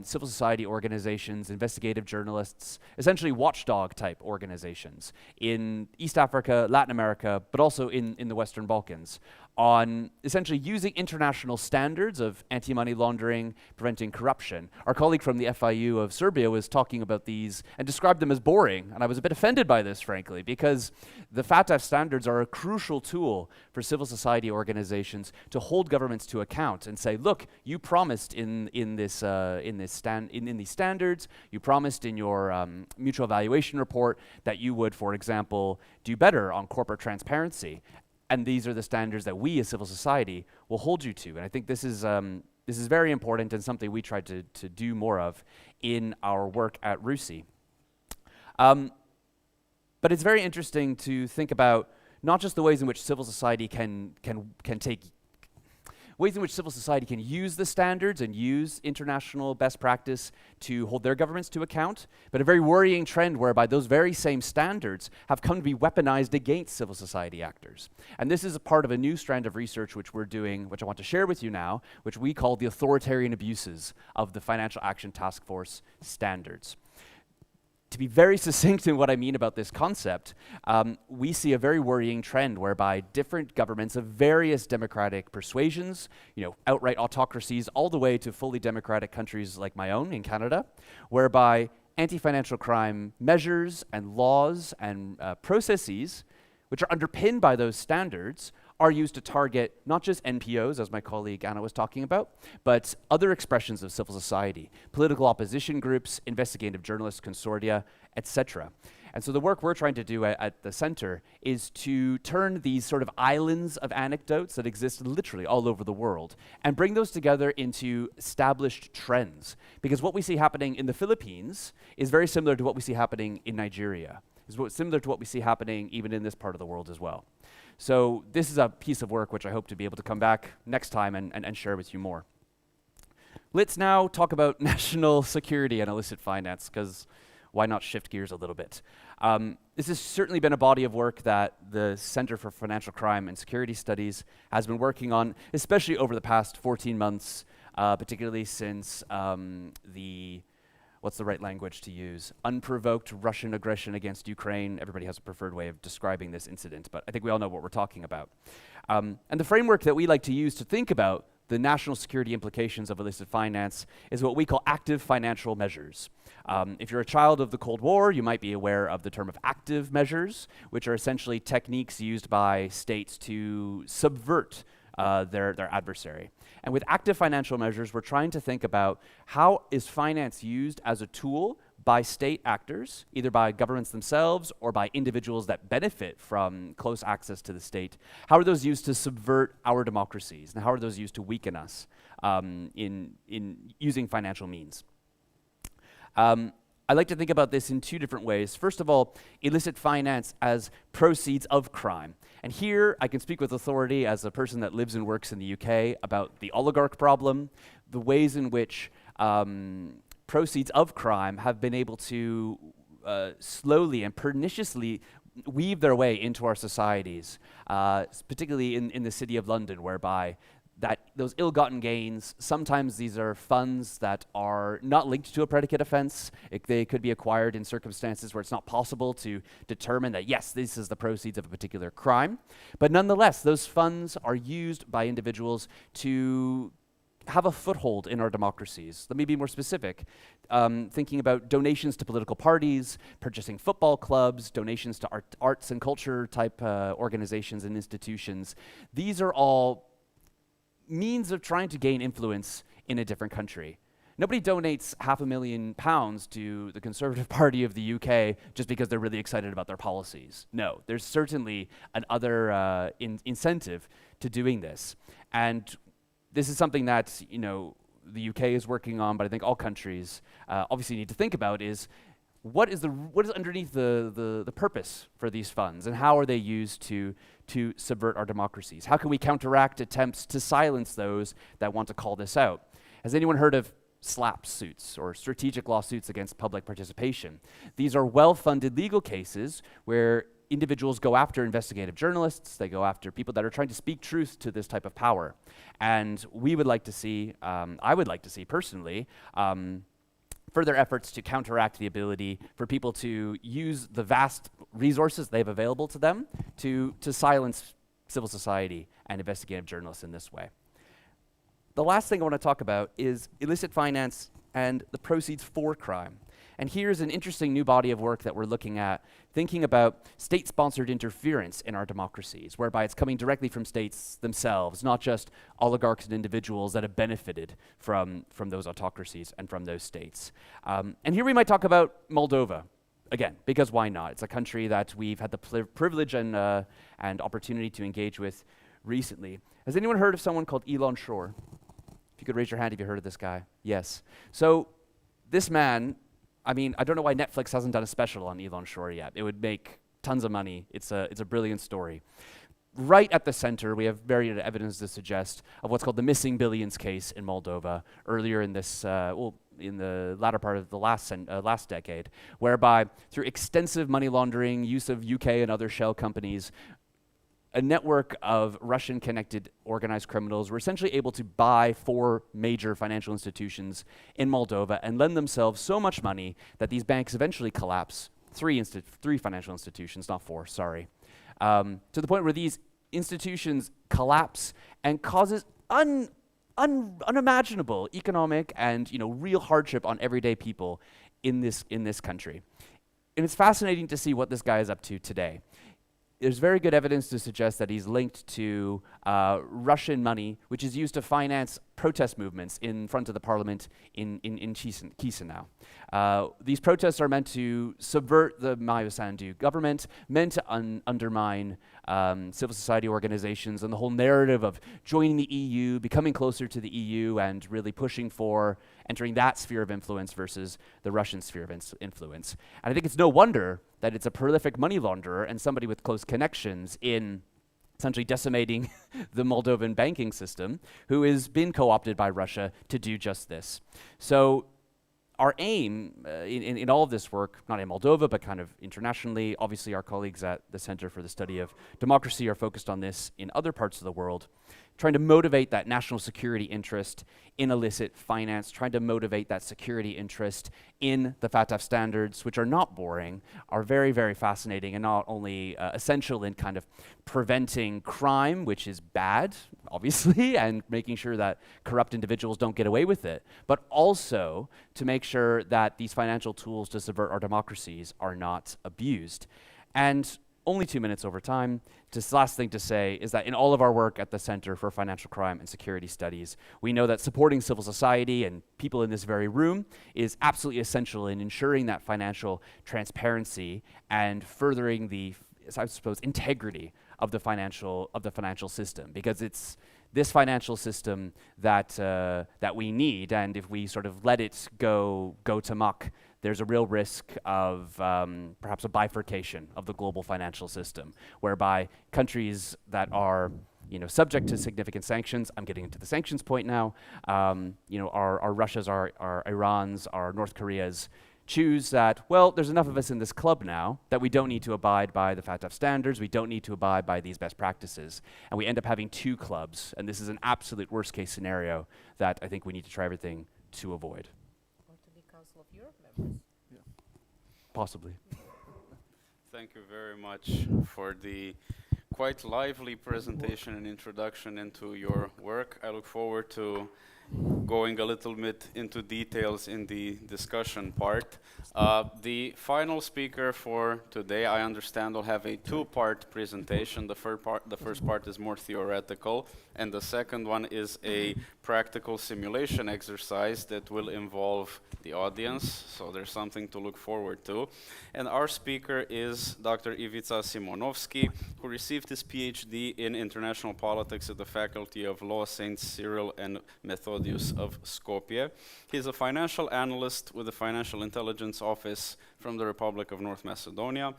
civil society organizations, investigative journalists, essentially watchdog type organizations in East Africa, Latin America, but also in the Western Balkans, on essentially using international standards of anti-money laundering, preventing corruption. Our colleague from the FIU of Serbia was talking about these and described them as boring, and I was a bit offended by this, frankly, because the FATF standards are a crucial tool for civil society organizations to hold governments to account and say, look, you promised in these standards, you promised in your mutual evaluation report that you would, for example, do better on corporate transparency. And these are the standards that we as civil society will hold you to. And I think this is very important and something we tried to do more of in our work at RUSI. But it's very interesting to think about not just the ways in which civil society can take ways in which civil society can use the standards and use international best practice to hold their governments to account, but a very worrying trend whereby those very same standards have come to be weaponized against civil society actors. And this is a part of a new strand of research which we're doing, which I want to share with you now, which we call the authoritarian abuses of the Financial Action Task Force standards. To be very succinct in what I mean about this concept, we see a very worrying trend whereby different governments of various democratic persuasions, outright autocracies, all the way to fully democratic countries like my own in Canada, whereby anti-financial crime measures and laws and processes, which are underpinned by those standards, are used to target not just NPOs, as my colleague Anna was talking about, but other expressions of civil society, political opposition groups, investigative journalist consortia, etc. And so the work we're trying to do at the center is to turn these sort of islands of anecdotes that exist literally all over the world and bring those together into established trends. Because what we see happening in the Philippines is very similar to what we see happening in Nigeria, is similar to what we see happening even in this part of the world as well. So this is a piece of work which I hope to be able to come back next time and share with you more. Let's now talk about national security and illicit finance, because why not shift gears a little bit? This has certainly been a body of work that the Center for Financial Crime and Security Studies has been working on, especially over the past 14 months, particularly since what's the right language to use? Unprovoked Russian aggression against Ukraine. Everybody has a preferred way of describing this incident, but I think we all know what we're talking about. And the framework that we like to use to think about the national security implications of illicit finance is what we call active financial measures. If you're a child of the Cold War, you might be aware of the term of active measures, which are essentially techniques used by states to subvert their adversary. And with active financial measures, we're trying to think about how is finance used as a tool by state actors, either by governments themselves or by individuals that benefit from close access to the state. How are those used to subvert our democracies? And how are those used to weaken us in using financial means? I like to think about this in two different ways. First of all, illicit finance as proceeds of crime. And here I can speak with authority as a person that lives and works in the UK about the oligarch problem, the ways in which proceeds of crime have been able to slowly and perniciously weave their way into our societies, particularly in the city of London, whereby those ill-gotten gains, sometimes these are funds that are not linked to a predicate offense. They could be acquired in circumstances where it's not possible to determine that, yes, this is the proceeds of a particular crime. But nonetheless, those funds are used by individuals to have a foothold in our democracies. Let me be more specific. Thinking about donations to political parties, purchasing football clubs, donations to arts and culture type organizations and institutions. These are all means of trying to gain influence in a different country. Nobody donates £500,000 to the Conservative Party of the UK just because they're really excited about their policies. No, there's certainly another incentive to doing this. And this is something that, the UK is working on, but I think all countries obviously need to think about is what is underneath the purpose for these funds, and how are they used to subvert our democracies? How can we counteract attempts to silence those that want to call this out? Has anyone heard of SLAP suits, or strategic lawsuits against public participation? These are well-funded legal cases where individuals go after investigative journalists, they go after people that are trying to speak truth to this type of power. And we would like to see, I would like to see personally, further efforts to counteract the ability for people to use the vast resources they have available to them to silence civil society and investigative journalists in this way. The last thing I want to talk about is illicit finance and the proceeds for crime. And here's an interesting new body of work that we're looking at, thinking about state-sponsored interference in our democracies, whereby it's coming directly from states themselves, not just oligarchs and individuals that have benefited from those autocracies and from those states. And here we might talk about Moldova, again, because why not? It's a country that we've had the privilege and opportunity to engage with recently. Has anyone heard of someone called Elon Shore? If you could raise your hand if you heard of this guy. Yes. So this man, I don't know why Netflix hasn't done a special on Elon Shore yet. It would make tons of money. It's a brilliant story. Right at the center, we have very good evidence to suggest of what's called the missing billions case in Moldova earlier in this, in the latter part of the last decade, whereby through extensive money laundering, use of UK and other shell companies, a network of Russian-connected organized criminals were essentially able to buy 4 major financial institutions in Moldova and lend themselves so much money that these banks eventually collapse. 3 financial institutions, not 4, sorry. To the point where these institutions collapse and causes unimaginable economic and real hardship on everyday people in this country. And it's fascinating to see what this guy is up to today. There's very good evidence to suggest that he's linked to Russian money, which is used to finance protest movements in front of the parliament in Chisinau. These protests are meant to subvert the Maia Sandu government, meant to undermine civil society organizations and the whole narrative of joining the EU, becoming closer to the EU, and really pushing for entering that sphere of influence versus the Russian sphere of influence. And I think it's no wonder that it's a prolific money launderer and somebody with close connections in essentially decimating the Moldovan banking system, who has been co-opted by Russia to do just this. So our aim in all of this work, not in Moldova, but kind of internationally, obviously our colleagues at the Center for the Study of Democracy are focused on this in other parts of the world, trying to motivate that national security interest in illicit finance, trying to motivate that security interest in the FATF standards, which are not boring, are very, very fascinating, and not only essential in kind of preventing crime, which is bad, obviously, and making sure that corrupt individuals don't get away with it, but also to make sure that these financial tools to subvert our democracies are not abused. And only 2 minutes over time. Just last thing to say is that in all of our work at the Center for Financial Crime and Security Studies, we know that supporting civil society and people in this very room is absolutely essential in ensuring that financial transparency and furthering the, I suppose, integrity of the financial system, because it's this financial system that we need, and if we sort of let it go to muck, there's a real risk of perhaps a bifurcation of the global financial system, whereby countries that are subject to significant sanctions, I'm getting into the sanctions point now, our Russias, our Irans, our North Koreas, choose that, well, there's enough of us in this club now that we don't need to abide by the FATF standards, we don't need to abide by these best practices, and we end up having two clubs, and this is an absolute worst case scenario that I think we need to try everything to avoid. Or to be Council of Europe members. Possibly. Thank you very much for the quite lively presentation and introduction into your work. I look forward to going a little bit into details in the discussion part. The final speaker for today, I understand, will have a two-part presentation. The first part is more theoretical, and the second one is a practical simulation exercise that will involve the audience, so there's something to look forward to. And our speaker is Dr. Ivica Simonovsky, who received his PhD in international politics at the Faculty of Law, St. Cyril and Methodius of Skopje. He's a financial analyst with the Financial Intelligence Office from the Republic of North Macedonia,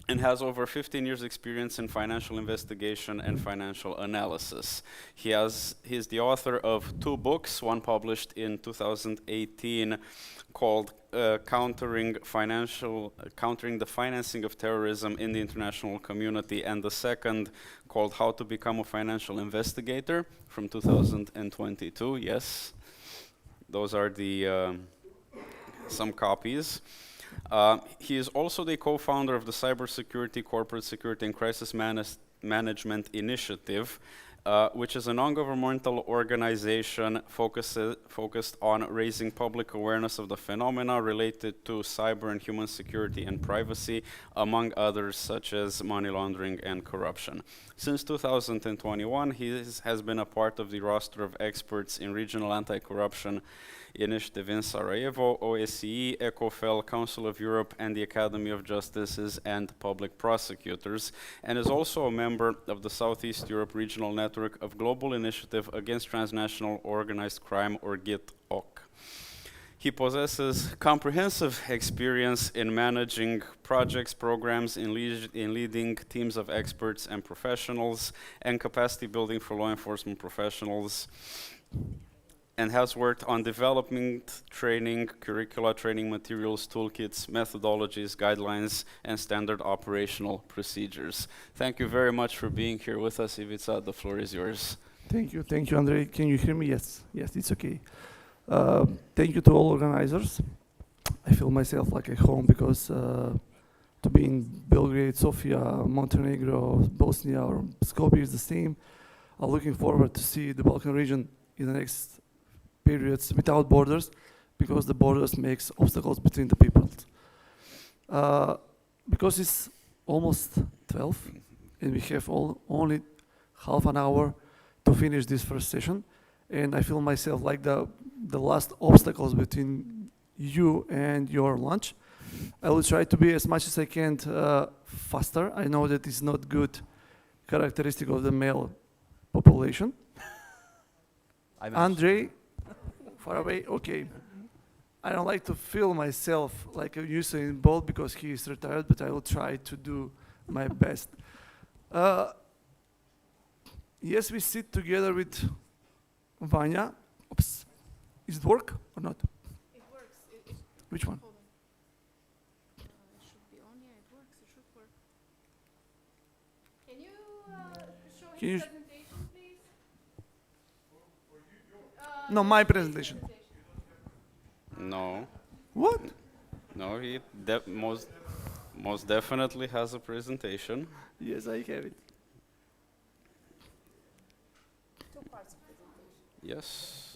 and has over 15 years experience in financial investigation and financial analysis. He's the author of two books, one published in 2018 called Countering the Financing of Terrorism in the International Community, and the second called How to Become a Financial Investigator from 2022. Yes, those are the some copies. He is also the co-founder of the Cybersecurity, Corporate Security and Crisis Management Initiative, which is a non-governmental organization focused on raising public awareness of the phenomena related to cyber and human security and privacy, among others such as money laundering and corruption. Since 2021, he has been a part of the roster of experts in Regional Anti-Corruption Initiative in Sarajevo, OSCE, ECOFEL, Council of Europe, and the Academy of Justices and Public Prosecutors, and is also a member of the Southeast Europe Regional Network of Global Initiative Against Transnational Organized Crime, or GIT-OK. He possesses comprehensive experience in managing projects, programs, in leading teams of experts and professionals, and capacity building for law enforcement professionals, and has worked on development, training, curricula, training materials, toolkits, methodologies, guidelines, and standard operational procedures. Thank you very much for being here with us, Ivica. The floor is yours. Thank you, Andrei. Can you hear me? Yes, it's okay. Thank you to all organizers. I feel myself like at home because to be in Belgrade, Sofia, Montenegro, Bosnia, or Skopje is the same. I'm looking forward to see the Balkan region in the next periods without borders, because the borders makes obstacles between the people. Because it's almost 12 and we have only half an hour to finish this first session, and I feel myself like the last obstacles between you and your lunch. I will try to be as much as I can faster. I know that it's not good characteristic of the male population. Andrei, far away, okay. I don't like to feel myself like a Usain Bolt because he is retired, but I will try to do my best. Yes, we sit together with Vanya. Oops. Is it work or not? It works. Which one? Hold on. It should be on. Yeah, it works. It should work. Can you show Can his you presentation, please? No, my presentation. No. What? No, he most definitely has a presentation. Yes, I have it. Two parts of presentation. Yes.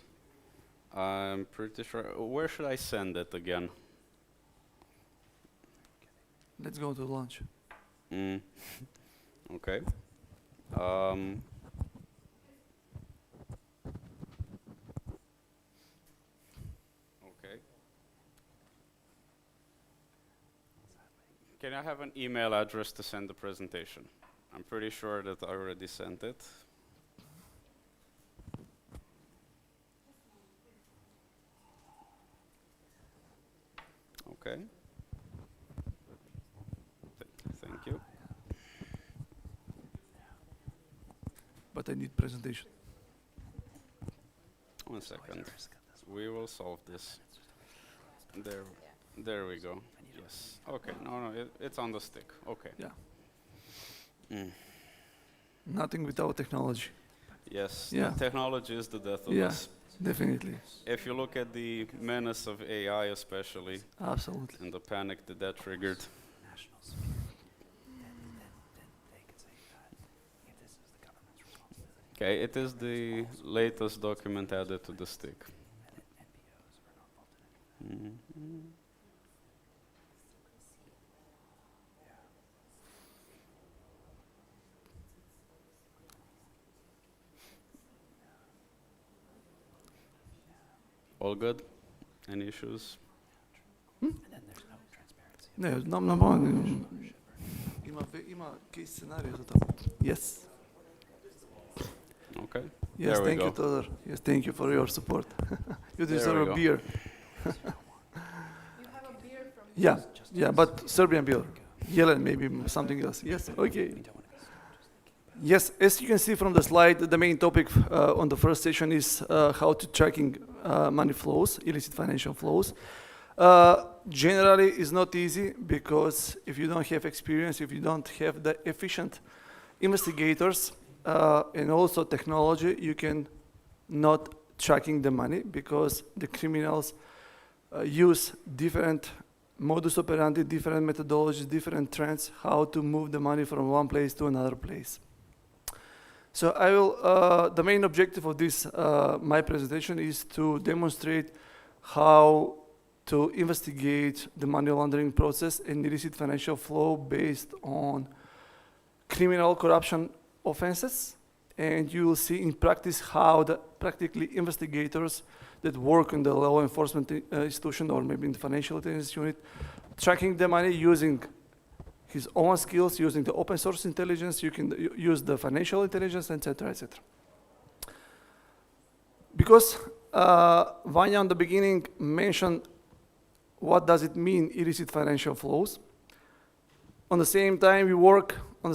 I'm pretty sure. Where should I send it again? Let's go to lunch. Okay. Okay. Can I have an email address to send the presentation? I'm pretty sure that I already sent it. but I need presentation. 1 second. We will solve this. There we go. Yes. Okay. No, it's on the stick. Okay. Yeah. Mm. Nothing without technology. Yes. Yeah. Technology is the death of Yeah. us. Definitely. If you look at the menace of AI, especially, Absolutely. and the panic that triggered. Okay, it is the latest document added to the stick. Mhm. All good? Any issues? Ne, ima case scenario za to. Yes. Okay. Yes, There we thank you, go. Todor. Yes, thank you for your support. You There deserve we a go. beer. You have a beer from Yeah, yeah, but Serbian beer. Yellen, maybe something else. Yes, okay. Yes, as you can see from the slide, the main topic on the first session is how to tracking money flows, illicit financial flows. Generally, it's not easy because if you don't have experience, if you don't have the efficient investigators and also technology, you can not tracking the money because the criminals use different modus operandi, different methodologies, different trends, how to move the money from one place to another place. So I will, the main objective of this, my presentation is to demonstrate how to investigate the money laundering process and illicit financial flow based on criminal corruption offenses. And you will see in practice how the practically investigators that work in the law enforcement institution or maybe in the financial intelligence unit, tracking the money using his own skills, using the open source intelligence, you can use the financial intelligence, etc., etc. Because Vanya in the beginning mentioned what does it mean, illicit financial flows. On the same time, we work on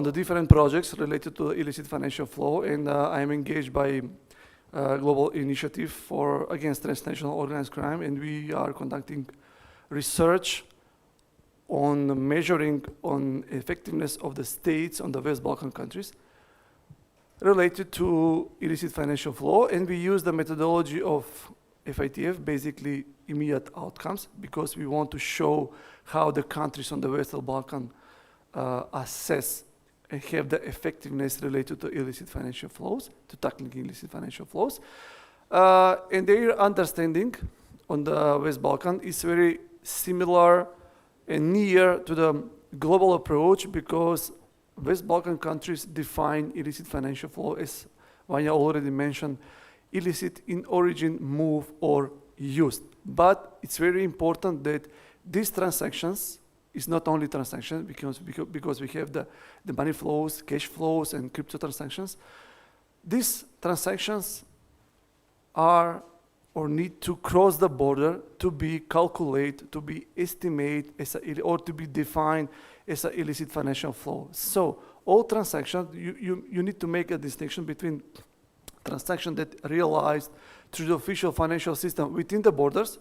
the different projects related to illicit financial flow, and I am engaged by global initiative against transnational organized crime, and we are conducting research on measuring on effectiveness of the states on the West Balkan countries related to illicit financial flow, and we use the methodology of FATF, basically immediate outcomes, because we want to show how the countries on the Western Balkan assess and have the effectiveness related to illicit financial flows, to tackling illicit financial flows. And their understanding on the West Balkan is very similar and near to the global approach because West Balkan countries define illicit financial flow as Vanya already mentioned, illicit in origin, move, or used. But it's very important that these transactions is not only transactions because we have the money flows, cash flows, and crypto transactions. These transactions are or need to cross the border to be calculated, to be estimated, or to be defined as an illicit financial flow. So all transactions, you need to make a distinction between transactions that realized through the official financial system within the borders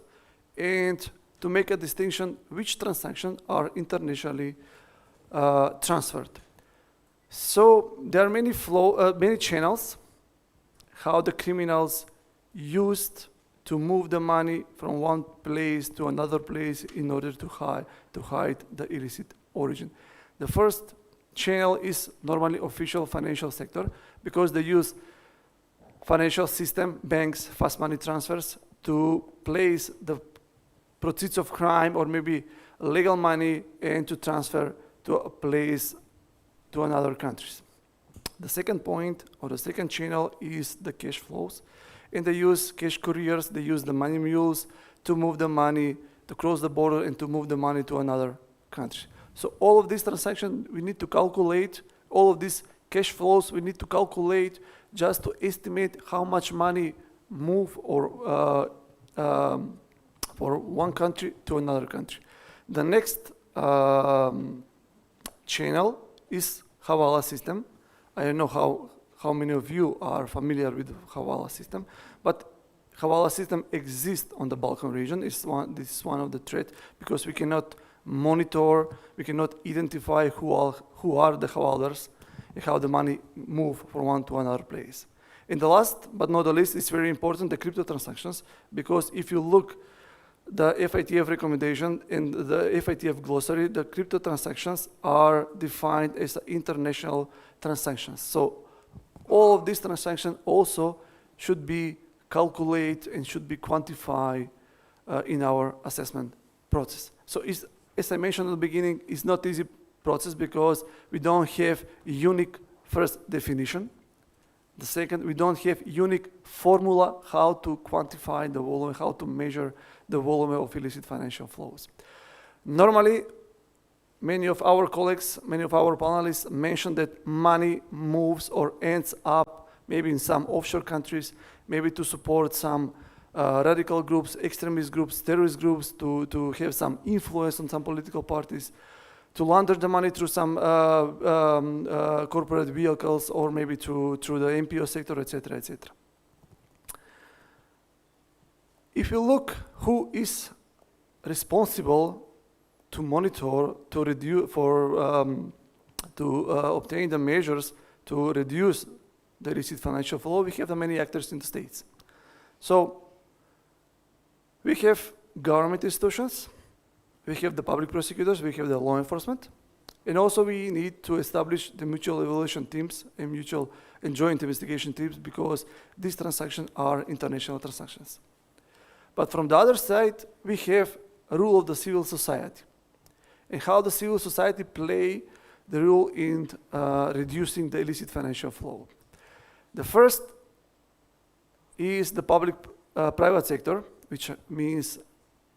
and to make a distinction which transactions are internationally transferred. So there are many channels how the criminals used to move the money from one place to another place in order to hide the illicit origin. The first channel is normally official financial sector because they use financial system, banks, fast money transfers to place the proceeds of crime or maybe legal money and to transfer to a place to another countries. The second point or the second channel is the cash flows. And they use cash couriers, they use the money mules to move the money, to cross the border and to move the money to another country. So all of these transactions we need to calculate, all of these cash flows we need to calculate just to estimate how much money move or for one country to another country. The next channel is Hawala system. I don't know how many of you are familiar with the Hawala system, but Hawala system exists on the Balkan region. This is one of the threats because we cannot monitor, we cannot identify who are the Hawalers and how the money move from one to another place. And the last but not the least, it's very important, the crypto transactions, because if you look the FATF recommendation in the FATF glossary, the crypto transactions are defined as international transactions. So all of these transactions also should be calculated and should be quantified in our assessment process. So as I mentioned at the beginning, it's not easy process because we don't have a unique first definition. The second, we don't have unique formula how to quantify the volume, how to measure the volume of illicit financial flows. Normally, many of our colleagues, many of our panelists mentioned that money moves or ends up maybe in some offshore countries, maybe to support some radical groups, extremist groups, terrorist groups, to have some influence on some political parties, to launder the money through some corporate vehicles or maybe through the NPO sector, etc., etc. If you look who is responsible to monitor, to reduce, to obtain the measures to reduce the illicit financial flow, we have the many actors in the states. So we have government institutions, we have the public prosecutors, we have the law enforcement, and also we need to establish the mutual evaluation teams and mutual and joint investigation teams because these transactions are international transactions. But from the other side, we have a role of the civil society and how the civil society play the role in reducing the illicit financial flow. The first is the public-private sector, which means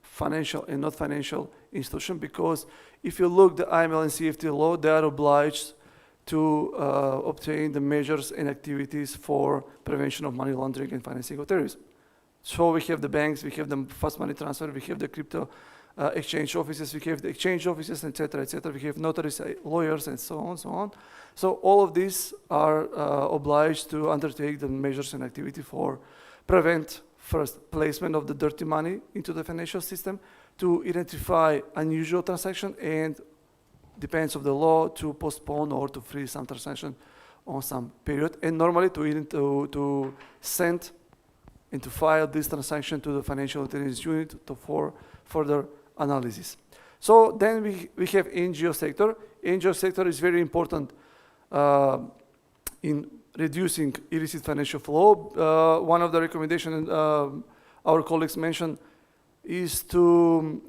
financial and not financial institution, because if you look the AML and CFT law, they are obliged to obtain the measures and activities for prevention of money laundering and financing of terrorism. So we have the banks, we have the fast money transfer, we have the crypto exchange offices, we have the exchange offices, etc., etc. We have notaries, lawyers, and so on, so on. So all of these are obliged to undertake the measures and activity for prevent first placement of the dirty money into the financial system, to identify unusual transaction, and depends on the law to postpone or to freeze some transaction on some period, and normally to send and to file this transaction to the financial intelligence unit for further analysis. So then we have NGO sector. NGO sector is very important in reducing illicit financial flow. One of the recommendations our colleagues mentioned is to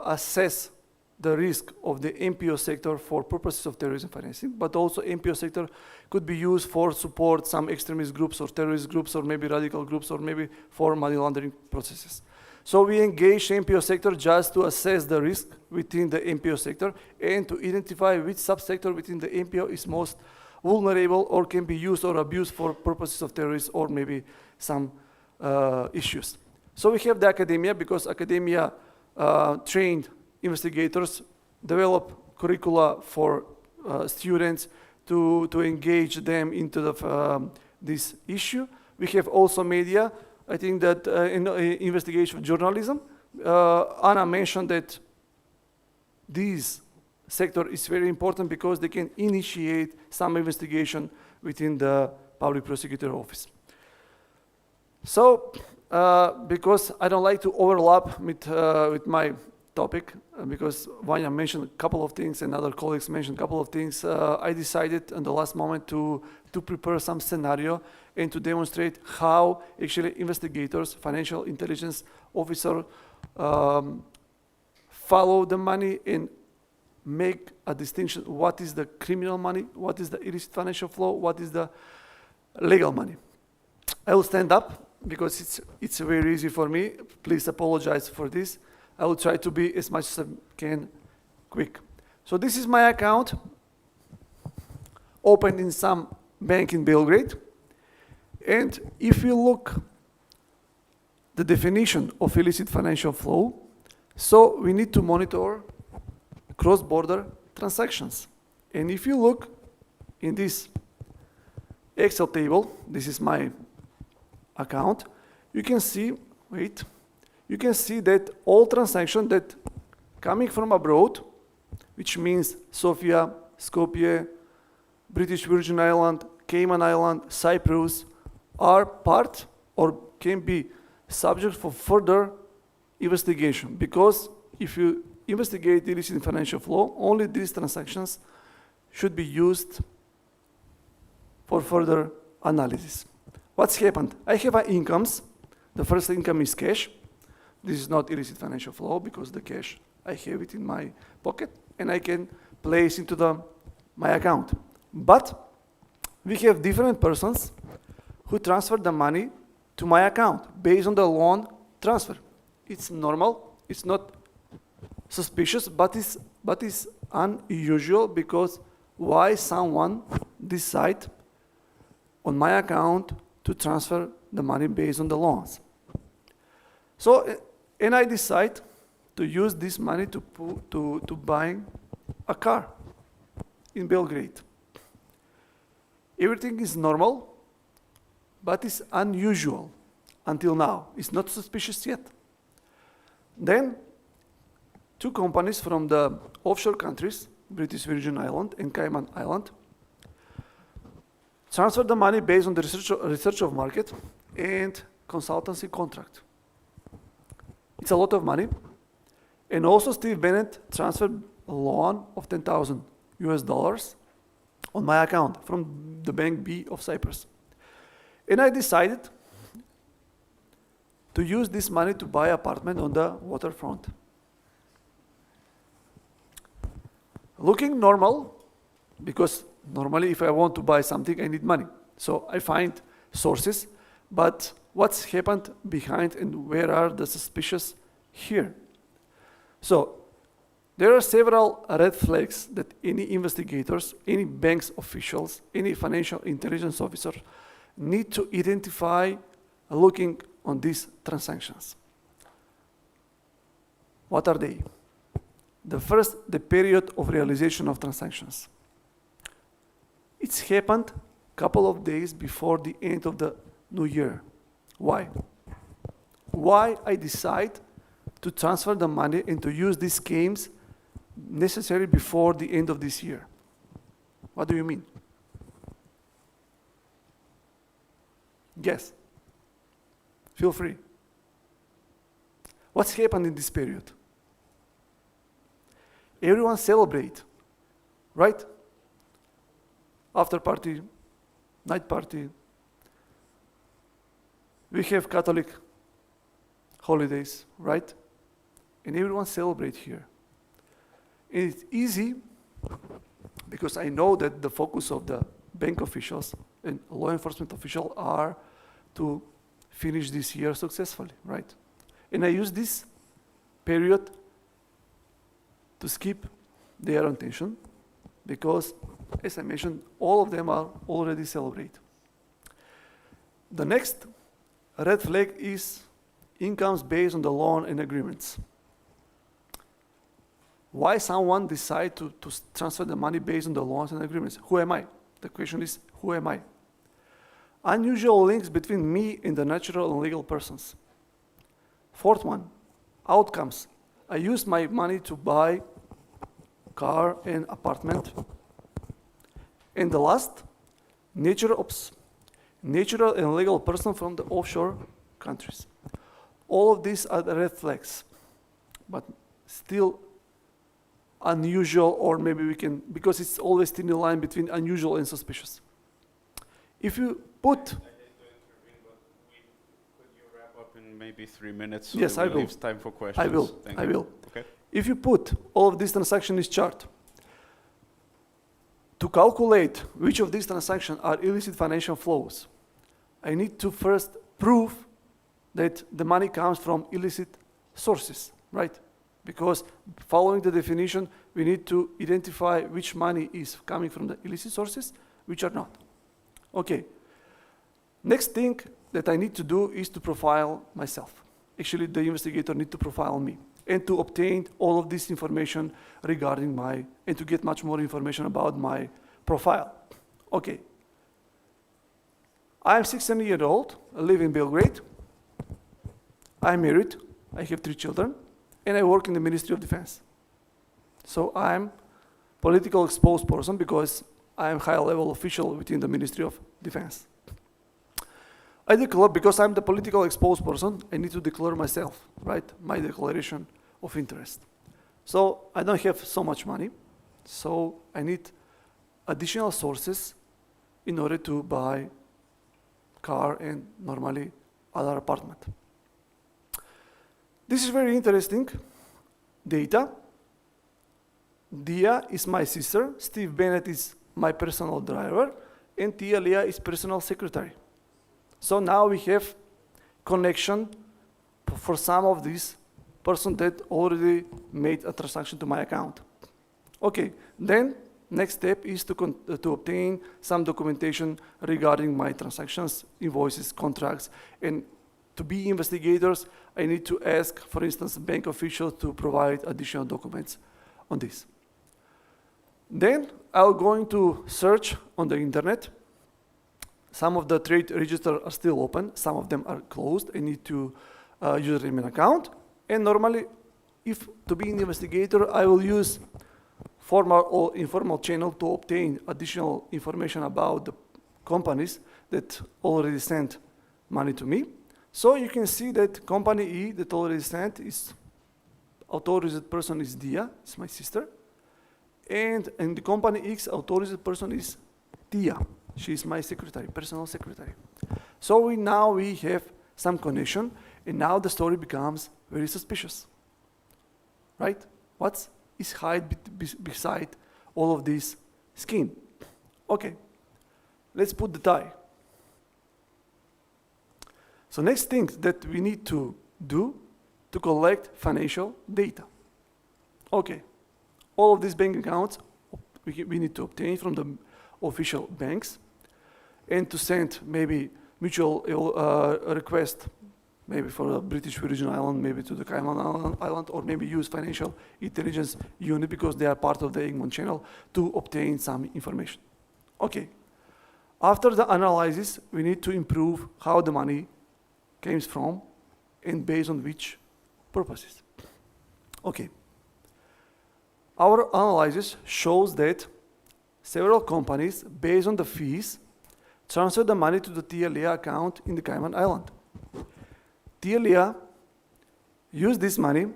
assess the risk of the NPO sector for purposes of terrorism financing, but also NPO sector could be used for support some extremist groups or terrorist groups or maybe radical groups or maybe for money laundering processes. So we engage NPO sector just to assess the risk within the NPO sector and to identify which subsector within the NPO is most vulnerable or can be used or abused for purposes of terrorism or maybe some issues. So we have the academia, because academia trained investigators develop curricula for students to engage them into this issue. We have also media. I think that in investigation journalism, Anna mentioned that this sector is very important because they can initiate some investigation within the public prosecutor office. So, because I don't like to overlap with my topic, because Vanya mentioned a couple of things and other colleagues mentioned a couple of things, I decided in the last moment to prepare some scenario and to demonstrate how actually investigators, financial intelligence officer follow the money and make a distinction. What is the criminal money? What is the illicit financial flow? What is the legal money? I will stand up because it's very easy for me. Please apologize for this. I will try to be as much as I can quick. So this is my account, opened in some bank in Belgrade. And if you look the definition of illicit financial flow, so we need to monitor cross-border transactions. And if you look in this Excel table. This is my account. You can see, you can see that all transactions that coming from abroad, which means Sofia, Skopje, British Virgin Island, Cayman Island, Cyprus, are part or can be subject for further investigation. Because if you investigate illicit financial flow, only these transactions should be used for further analysis. What's happened? I have incomes. The first income is cash. This is not illicit financial flow because the cash, I have it in my pocket and I can place into my account. But we have different persons who transfer the money to my account based on the loan transfer. It's normal, it's not suspicious, but it's unusual because why someone decide on my account to transfer the money based on the loans. So, and I decide to use this money to buy a car in Belgrade. Everything is normal, but it's unusual until now. It's not suspicious yet. Then, two companies from the offshore countries, British Virgin Island and Cayman Island, transfer the money based on the research of market and consultancy contract. It's a lot of money. And also Steve Bennett transferred a loan of $10,000 on my account from the Bank B of Cyprus. And I decided to use this money to buy an apartment on the waterfront. Looking normal, because normally if I want to buy something, I need money. So I find sources, but what's happened behind and where are the suspicious here? So there are several red flags that any investigators, any bank's officials, any financial intelligence officer need to identify looking on these transactions. What are they? The first, the period of realization of transactions. It's happened a couple of days before the end of the new year. Why? Why I decide to transfer the money and to use these schemes necessary before the end of this year? What do you mean? Guess. Feel free. What's happened in this period? Everyone celebrate, right? After party, night party. We have Catholic holidays, right? And everyone celebrate here. And it's easy because I know that the focus of the bank officials and law enforcement officials are to finish this year successfully, right? And I use this period to skip their attention because, as I mentioned, all of them are already celebrate. The next red flag is incomes based on the loan and agreements. Why someone decide to transfer the money based on the loans and agreements? Who am I? The question is, who am I? Unusual links between me and the natural and legal persons. Fourth one, outcomes. I use my money to buy car and apartment. And the last, natural and legal person from the offshore countries. All of these are the red flags, but still unusual, or maybe we can, because it's always thin line between unusual and suspicious. If you put... I hate to intervene, but could you wrap up in maybe 3 minutes? So Yes, I will. Leaves time for questions. I will. Thank I you. will. Okay. If you put all of these transactions in this chart, to calculate which of these transactions are illicit financial flows, I need to first prove that the money comes from illicit sources, right? Because following the definition, we need to identify which money is coming from the illicit sources, which are not. Okay. Next thing that I need to do is to profile myself. Actually, the investigator needs to profile me and to obtain all of this information regarding and to get much more information about my profile. Okay. I'm 16 years old, I live in Belgrade. I'm married, I have 3 children, and I work in the Ministry of Defense. So I'm political exposed person because I'm high-level official within the Ministry of Defense. I declare, because I'm the political exposed person, I need to declare myself, right? My declaration of interest. So I don't have so much money, so I need additional sources in order to buy car and normally other apartment. This is very interesting data. Dia is my sister, Steve Bennett is my personal driver, and Tia Leah is personal secretary. So now we have connection for some of these person that already made a transaction to my account. Okay, then next step is to obtain some documentation regarding my transactions, invoices, contracts, and to be investigators, I need to ask, for instance, bank officials to provide additional documents on this. Then I'm going to search on the internet. Some of the trade registers are still open, some of them are closed. I need to username and account. And normally, if to be an investigator, I will use formal or informal channel to obtain additional information about the companies that already sent money to me. So you can see that company E that already sent is authorized person is Dia, it's my sister. And in the company X, authorized person is Tia. She is my secretary, personal secretary. So now we have some connection, and now the story becomes very suspicious, right? What is hide beside all of this scheme? Okay, let's put the tie. So next thing that we need to do to collect financial data. Okay, all of these bank accounts we need to obtain from the official banks, and to send maybe mutual request, maybe for the British Virgin Island, maybe to the Cayman Island, or maybe use financial intelligence unit because they are part of the Egmont channel to obtain some information. Okay, after the analysis, we need to improve how the money came from and based on which purposes. Okay, our analysis shows that several companies, based on the fees, transfer the money to the Tia Leah account in the Cayman Island. Tia Leah used this money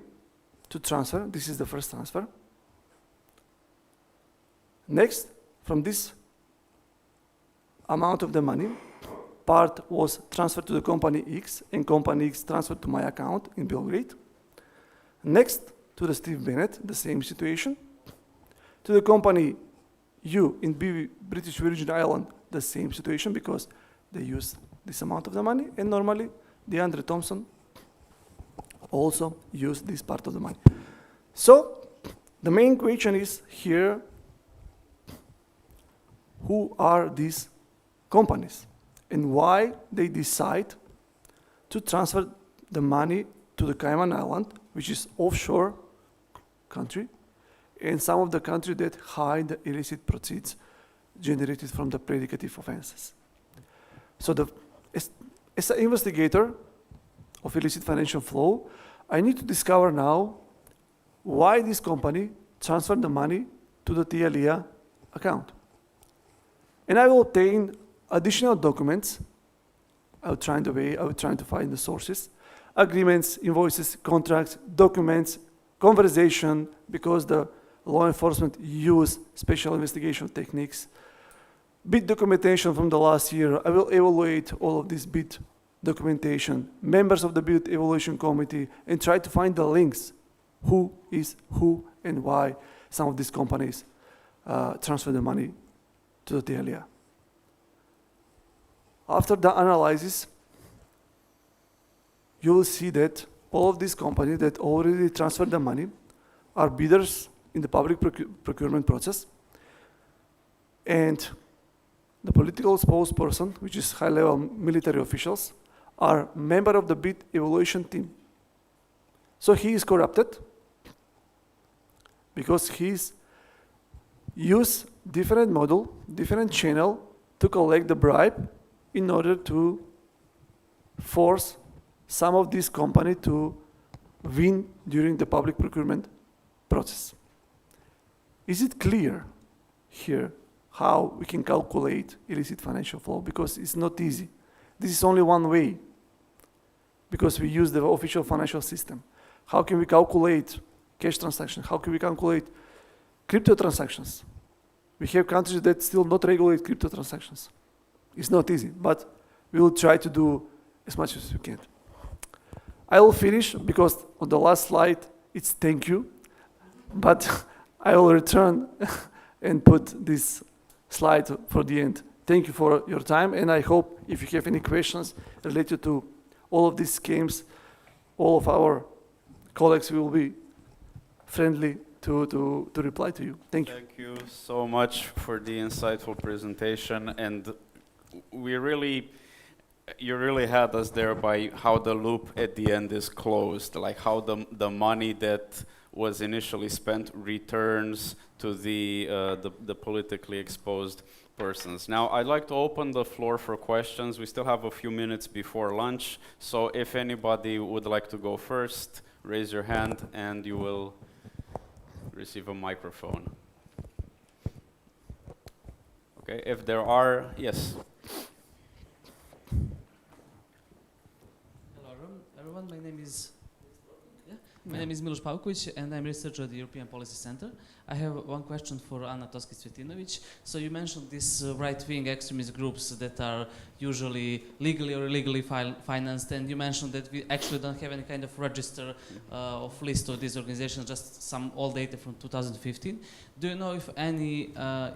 to transfer. This is the first transfer. Next, from this amount of the money, part was transferred to the company X, and company X transferred to my account in Belgrade. Next, to the Steve Bennett, the same situation. To the company U in British Virgin Island, the same situation because they use this amount of the money, and normally DeAndre Thompson also used this part of the money. So the main question is here, who are these companies and why they decide to transfer the money to the Cayman Island, which is offshore country, and some of the countries that hide the illicit proceeds generated from the predicative offenses. So as an investigator of illicit financial flow, I need to discover now why this company transferred the money to the Tia Leah account. And I will obtain additional documents. I will try to find the sources, agreements, invoices, contracts, documents, conversation, because the law enforcement use special investigation techniques, bid documentation from the last year. I will evaluate all of this bid documentation, members of the bid evaluation committee, and try to find the links, who is who and why some of these companies transfer the money to the Tia Leah. After the analysis, you will see that all of these companies that already transferred the money are bidders in the public procurement process, and the political spokesperson, which is high-level military officials, are member of the bid evaluation team. So he is corrupted because he's used different model, different channel to collect the bribe in order to force some of these companies to win during the public procurement process. Is it clear here how we can calculate illicit financial flow? Because it's not easy. This is only one way, because we use the official financial system. How can we calculate cash transactions? How can we calculate crypto transactions? We have countries that still not regulate crypto transactions. It's not easy, but we will try to do as much as we can. I will finish because on the last slide it's thank you, but I will return and put this slide for the end. Thank you for your time, and I hope if you have any questions related to all of these schemes, all of our colleagues will be friendly to reply to you. Thank you. Thank you so much for the insightful presentation, and you really had us there by how the loop at the end is closed, like how the money that was initially spent returns to the politically exposed persons. Now, I'd like to open the floor for questions. We still have a few minutes before lunch, so if anybody would like to go first, raise your hand and you will receive a microphone. Okay, if there are, yes. Hello, everyone. My name is Miloš Pavković, and I'm researcher at the European Policy Center. I have one question for Anna Toskić-Cvetinović. So you mentioned these right-wing extremist groups that are usually legally or illegally financed, and you mentioned that we actually don't have any kind of register of list of these organizations, just some old data from 2015. Do you know if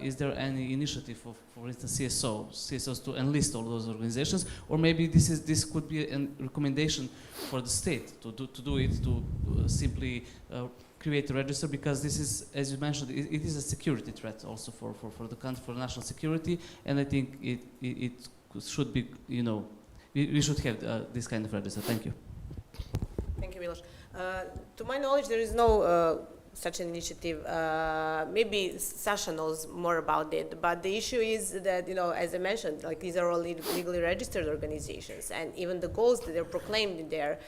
is there any initiative of, for instance, CSOs to enlist all those organizations, or maybe this could be a recommendation for the state to do it, to simply create a register, because this is, as you mentioned, it is a security threat also for the country, for national security, and I think it should be, we should have this kind of register. Thank you. Thank you, Miloš. To my knowledge, there is no such an initiative. Maybe Sasha knows more about it, but the issue is that, as I mentioned, like these are all legally registered organizations, and even the goals that are proclaimed in their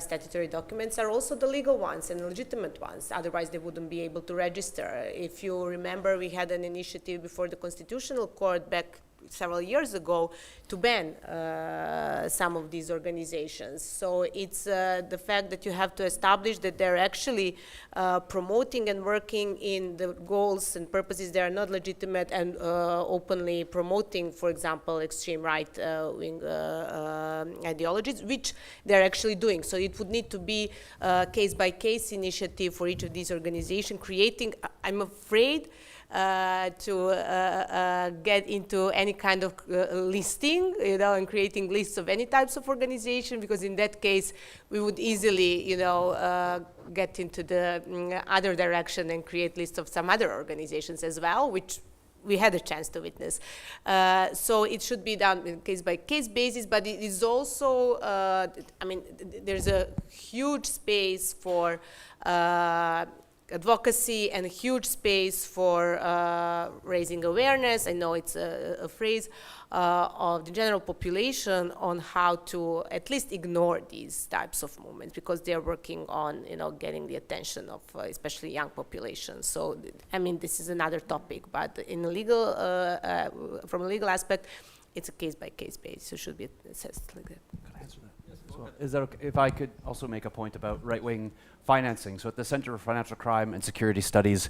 statutory documents are also the legal ones and legitimate ones. Otherwise, they wouldn't be able to register. If you remember, we had an initiative before the Constitutional Court back several years ago to ban some of these organizations. So it's the fact that you have to establish that they're actually promoting and working in the goals and purposes that are not legitimate, and openly promoting, for example, extreme right-wing ideologies, which they're actually doing. So it would need to be a case-by-case initiative for each of these organizations, creating, I'm afraid, to get into any kind of listing, and creating lists of any types of organization, because in that case we would easily, get into the other direction and create lists of some other organizations as well, which we had a chance to witness. So it should be done on a case-by-case basis, but it is also, there's a huge space for advocacy and a huge space for raising awareness. I know it's a phrase of the general population on how to at least ignore these types of movements, because they're working on getting the attention of especially young populations. So this is another topic, but in a legal, from a legal aspect, it's a case-by-case basis, so it should be assessed like that. Can I answer that? Yes, as well. Is that okay? If I could also make a point about right-wing financing. So at the Center for Financial Crime and Security Studies,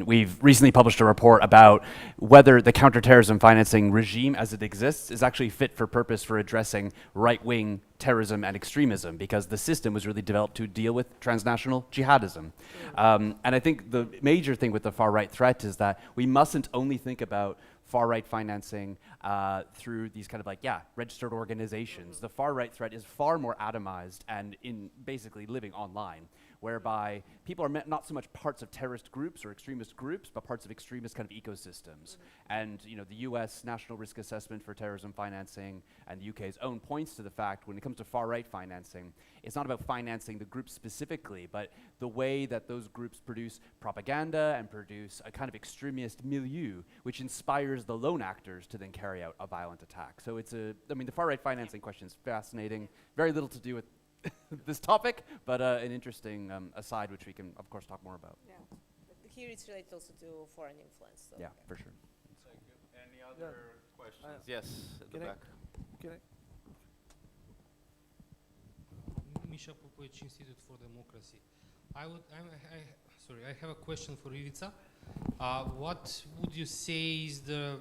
we've recently published a report about whether the counterterrorism financing regime as it exists is actually fit for purpose for addressing right-wing terrorism and extremism, because the system was really developed to deal with transnational jihadism. And I think the major thing with the far-right threat is that we mustn't only think about far-right financing through these kind of registered organizations. The far-right threat is far more atomized and in basically living online. whereby people are not so much parts of terrorist groups or extremist groups, but parts of extremist kind of ecosystems. And the US National Risk Assessment for Terrorism Financing and the UK's own points to the fact when it comes to far-right financing, it's not about financing the groups specifically, but the way that those groups produce propaganda and produce a kind of extremist milieu, which inspires the lone actors to then carry out a violent attack. So it's the far-right financing question is fascinating, very little to do with this topic, but an interesting aside which we can, of course, talk more about. Yeah. But here it's related also to foreign influence. So Yeah, for sure. Any other questions? Yes, at the Can I- back. Can I- Misha Popovic, Institute for Democracy. I have a question for Ivica. What would you say is the,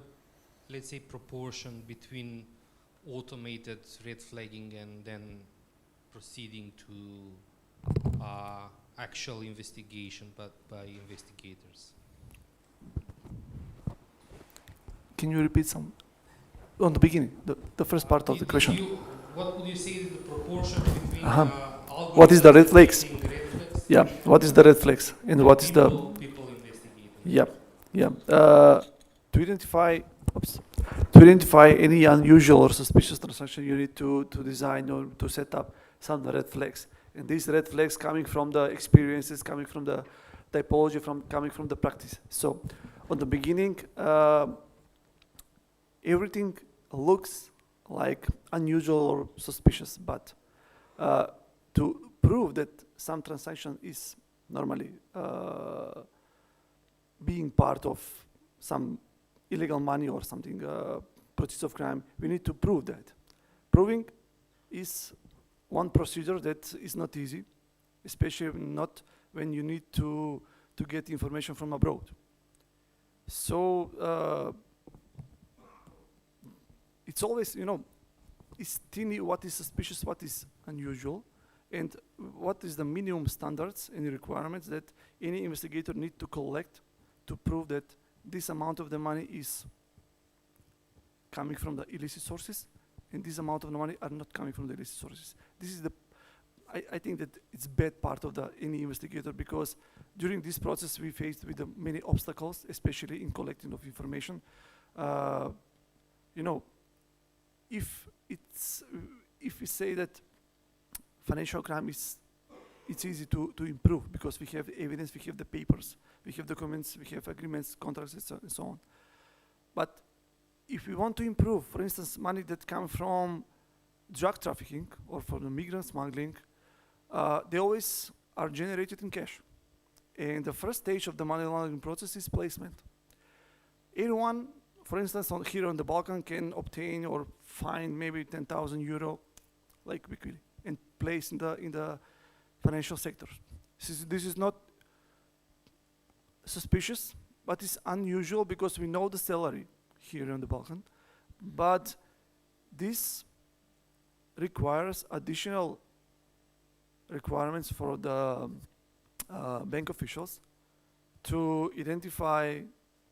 let's say, proportion between automated red flagging and then proceeding to actual investigation, but by investigators? Can you repeat some? On the beginning, the first part of the question. What would you say is the proportion between What is the red flags? algorithms detecting red flags Yeah, what is the red flags and what is the... people investigating? Yeah, yeah. To identify any unusual or suspicious transaction, you need to design or to set up some red flags. And these red flags coming from the experiences, coming from the typology, coming from the practice. So, on the beginning, everything looks like unusual or suspicious, but to prove that some transaction is normally being part of some illegal money or something, process of crime, we need to prove that. Proving is one procedure that is not easy, especially not when you need to get information from abroad. So it's always, it's tiny what is suspicious, what is unusual, and what is the minimum standards and requirements that any investigator need to collect to prove that this amount of the money is coming from the illicit sources, and this amount of the money are not coming from the illicit sources. This is I think that it's bad part of any investigator, because during this process we faced with many obstacles, especially in collecting of information. If we say that financial crime it's easy to improve because we have evidence, we have the papers, we have documents, we have agreements, contracts, and so on. But if we want to improve, for instance, money that come from drug trafficking or from the migrant smuggling, they always are generated in cash. And the first stage of the money laundering process is placement. Anyone, for instance, here on the Balkan can obtain or find maybe 10,000 euro, like quickly, and place in the financial sector. This is not suspicious, but it's unusual because we know the salary here on the Balkan. But this requires additional requirements for the bank officials to identify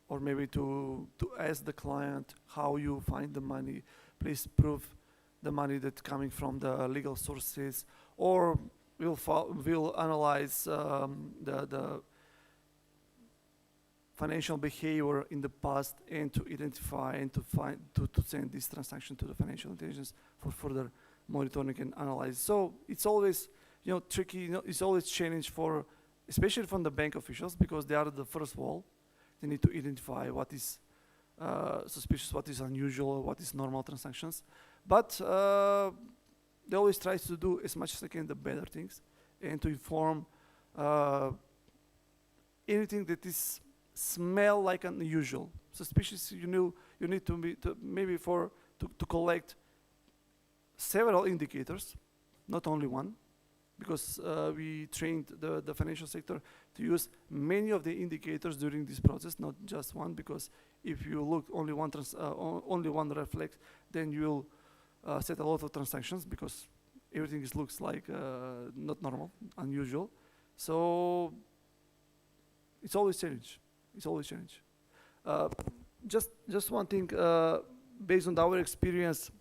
or maybe to ask the client how you find the money. Please prove the money that's coming from the legal sources, or we'll analyze the financial behavior in the past and to identify and to send this transaction to the financial intelligence for further monitoring and analysis. So it's always tricky. It's always challenge especially from the bank officials, because they are the first wall. They need to identify what is suspicious, what is unusual, what is normal transactions. But they always try to do as much as they can the better things and to inform anything that is smell like unusual, suspicious. You need to collect several indicators, not only one, because we trained the financial sector to use many of the indicators during this process, not just one, because if you look only one reflex, then you'll set a lot of transactions because everything looks like not normal, unusual. So it's always challenge. It's always challenge. Just one thing, based on our experience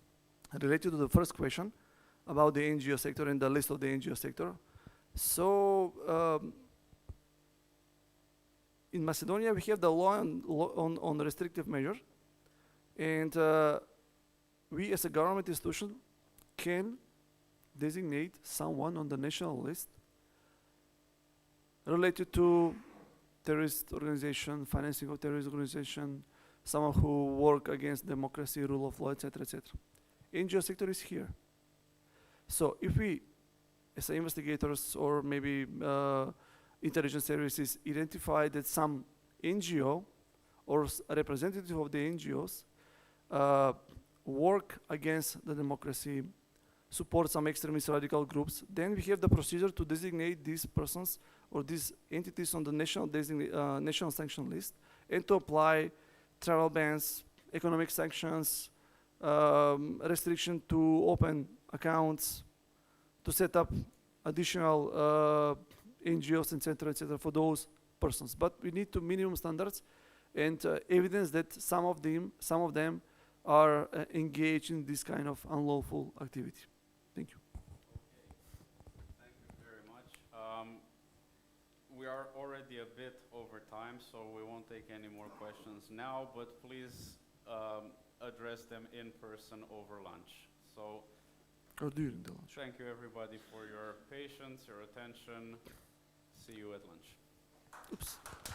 related to the first question about the NGO sector and the list of the NGO sector, So in Macedonia, we have the law on restrictive measure, and we as a government institution can designate someone on the national list related to terrorist organization, financing of terrorist organization, someone who work against democracy, rule of law, etc., etc. NGO sector is here. So if we, as investigators or maybe intelligence services, identify that some NGO or a representative of the NGOs work against the democracy, support some extremist radical groups, then we have the procedure to designate these persons or these entities on the national sanction list and to apply travel bans, economic sanctions, restriction to open accounts, to set up additional NGOs, etc., for those persons. But we need to minimum standards and evidence that some of them are engaged in this kind of unlawful activity. Thank you. Thank you very much. We are already a bit over time, so we won't take any more questions now, but please address them in person over lunch. So, Or during the lunch. thank you everybody for your patience, your attention. See you at lunch. Oops.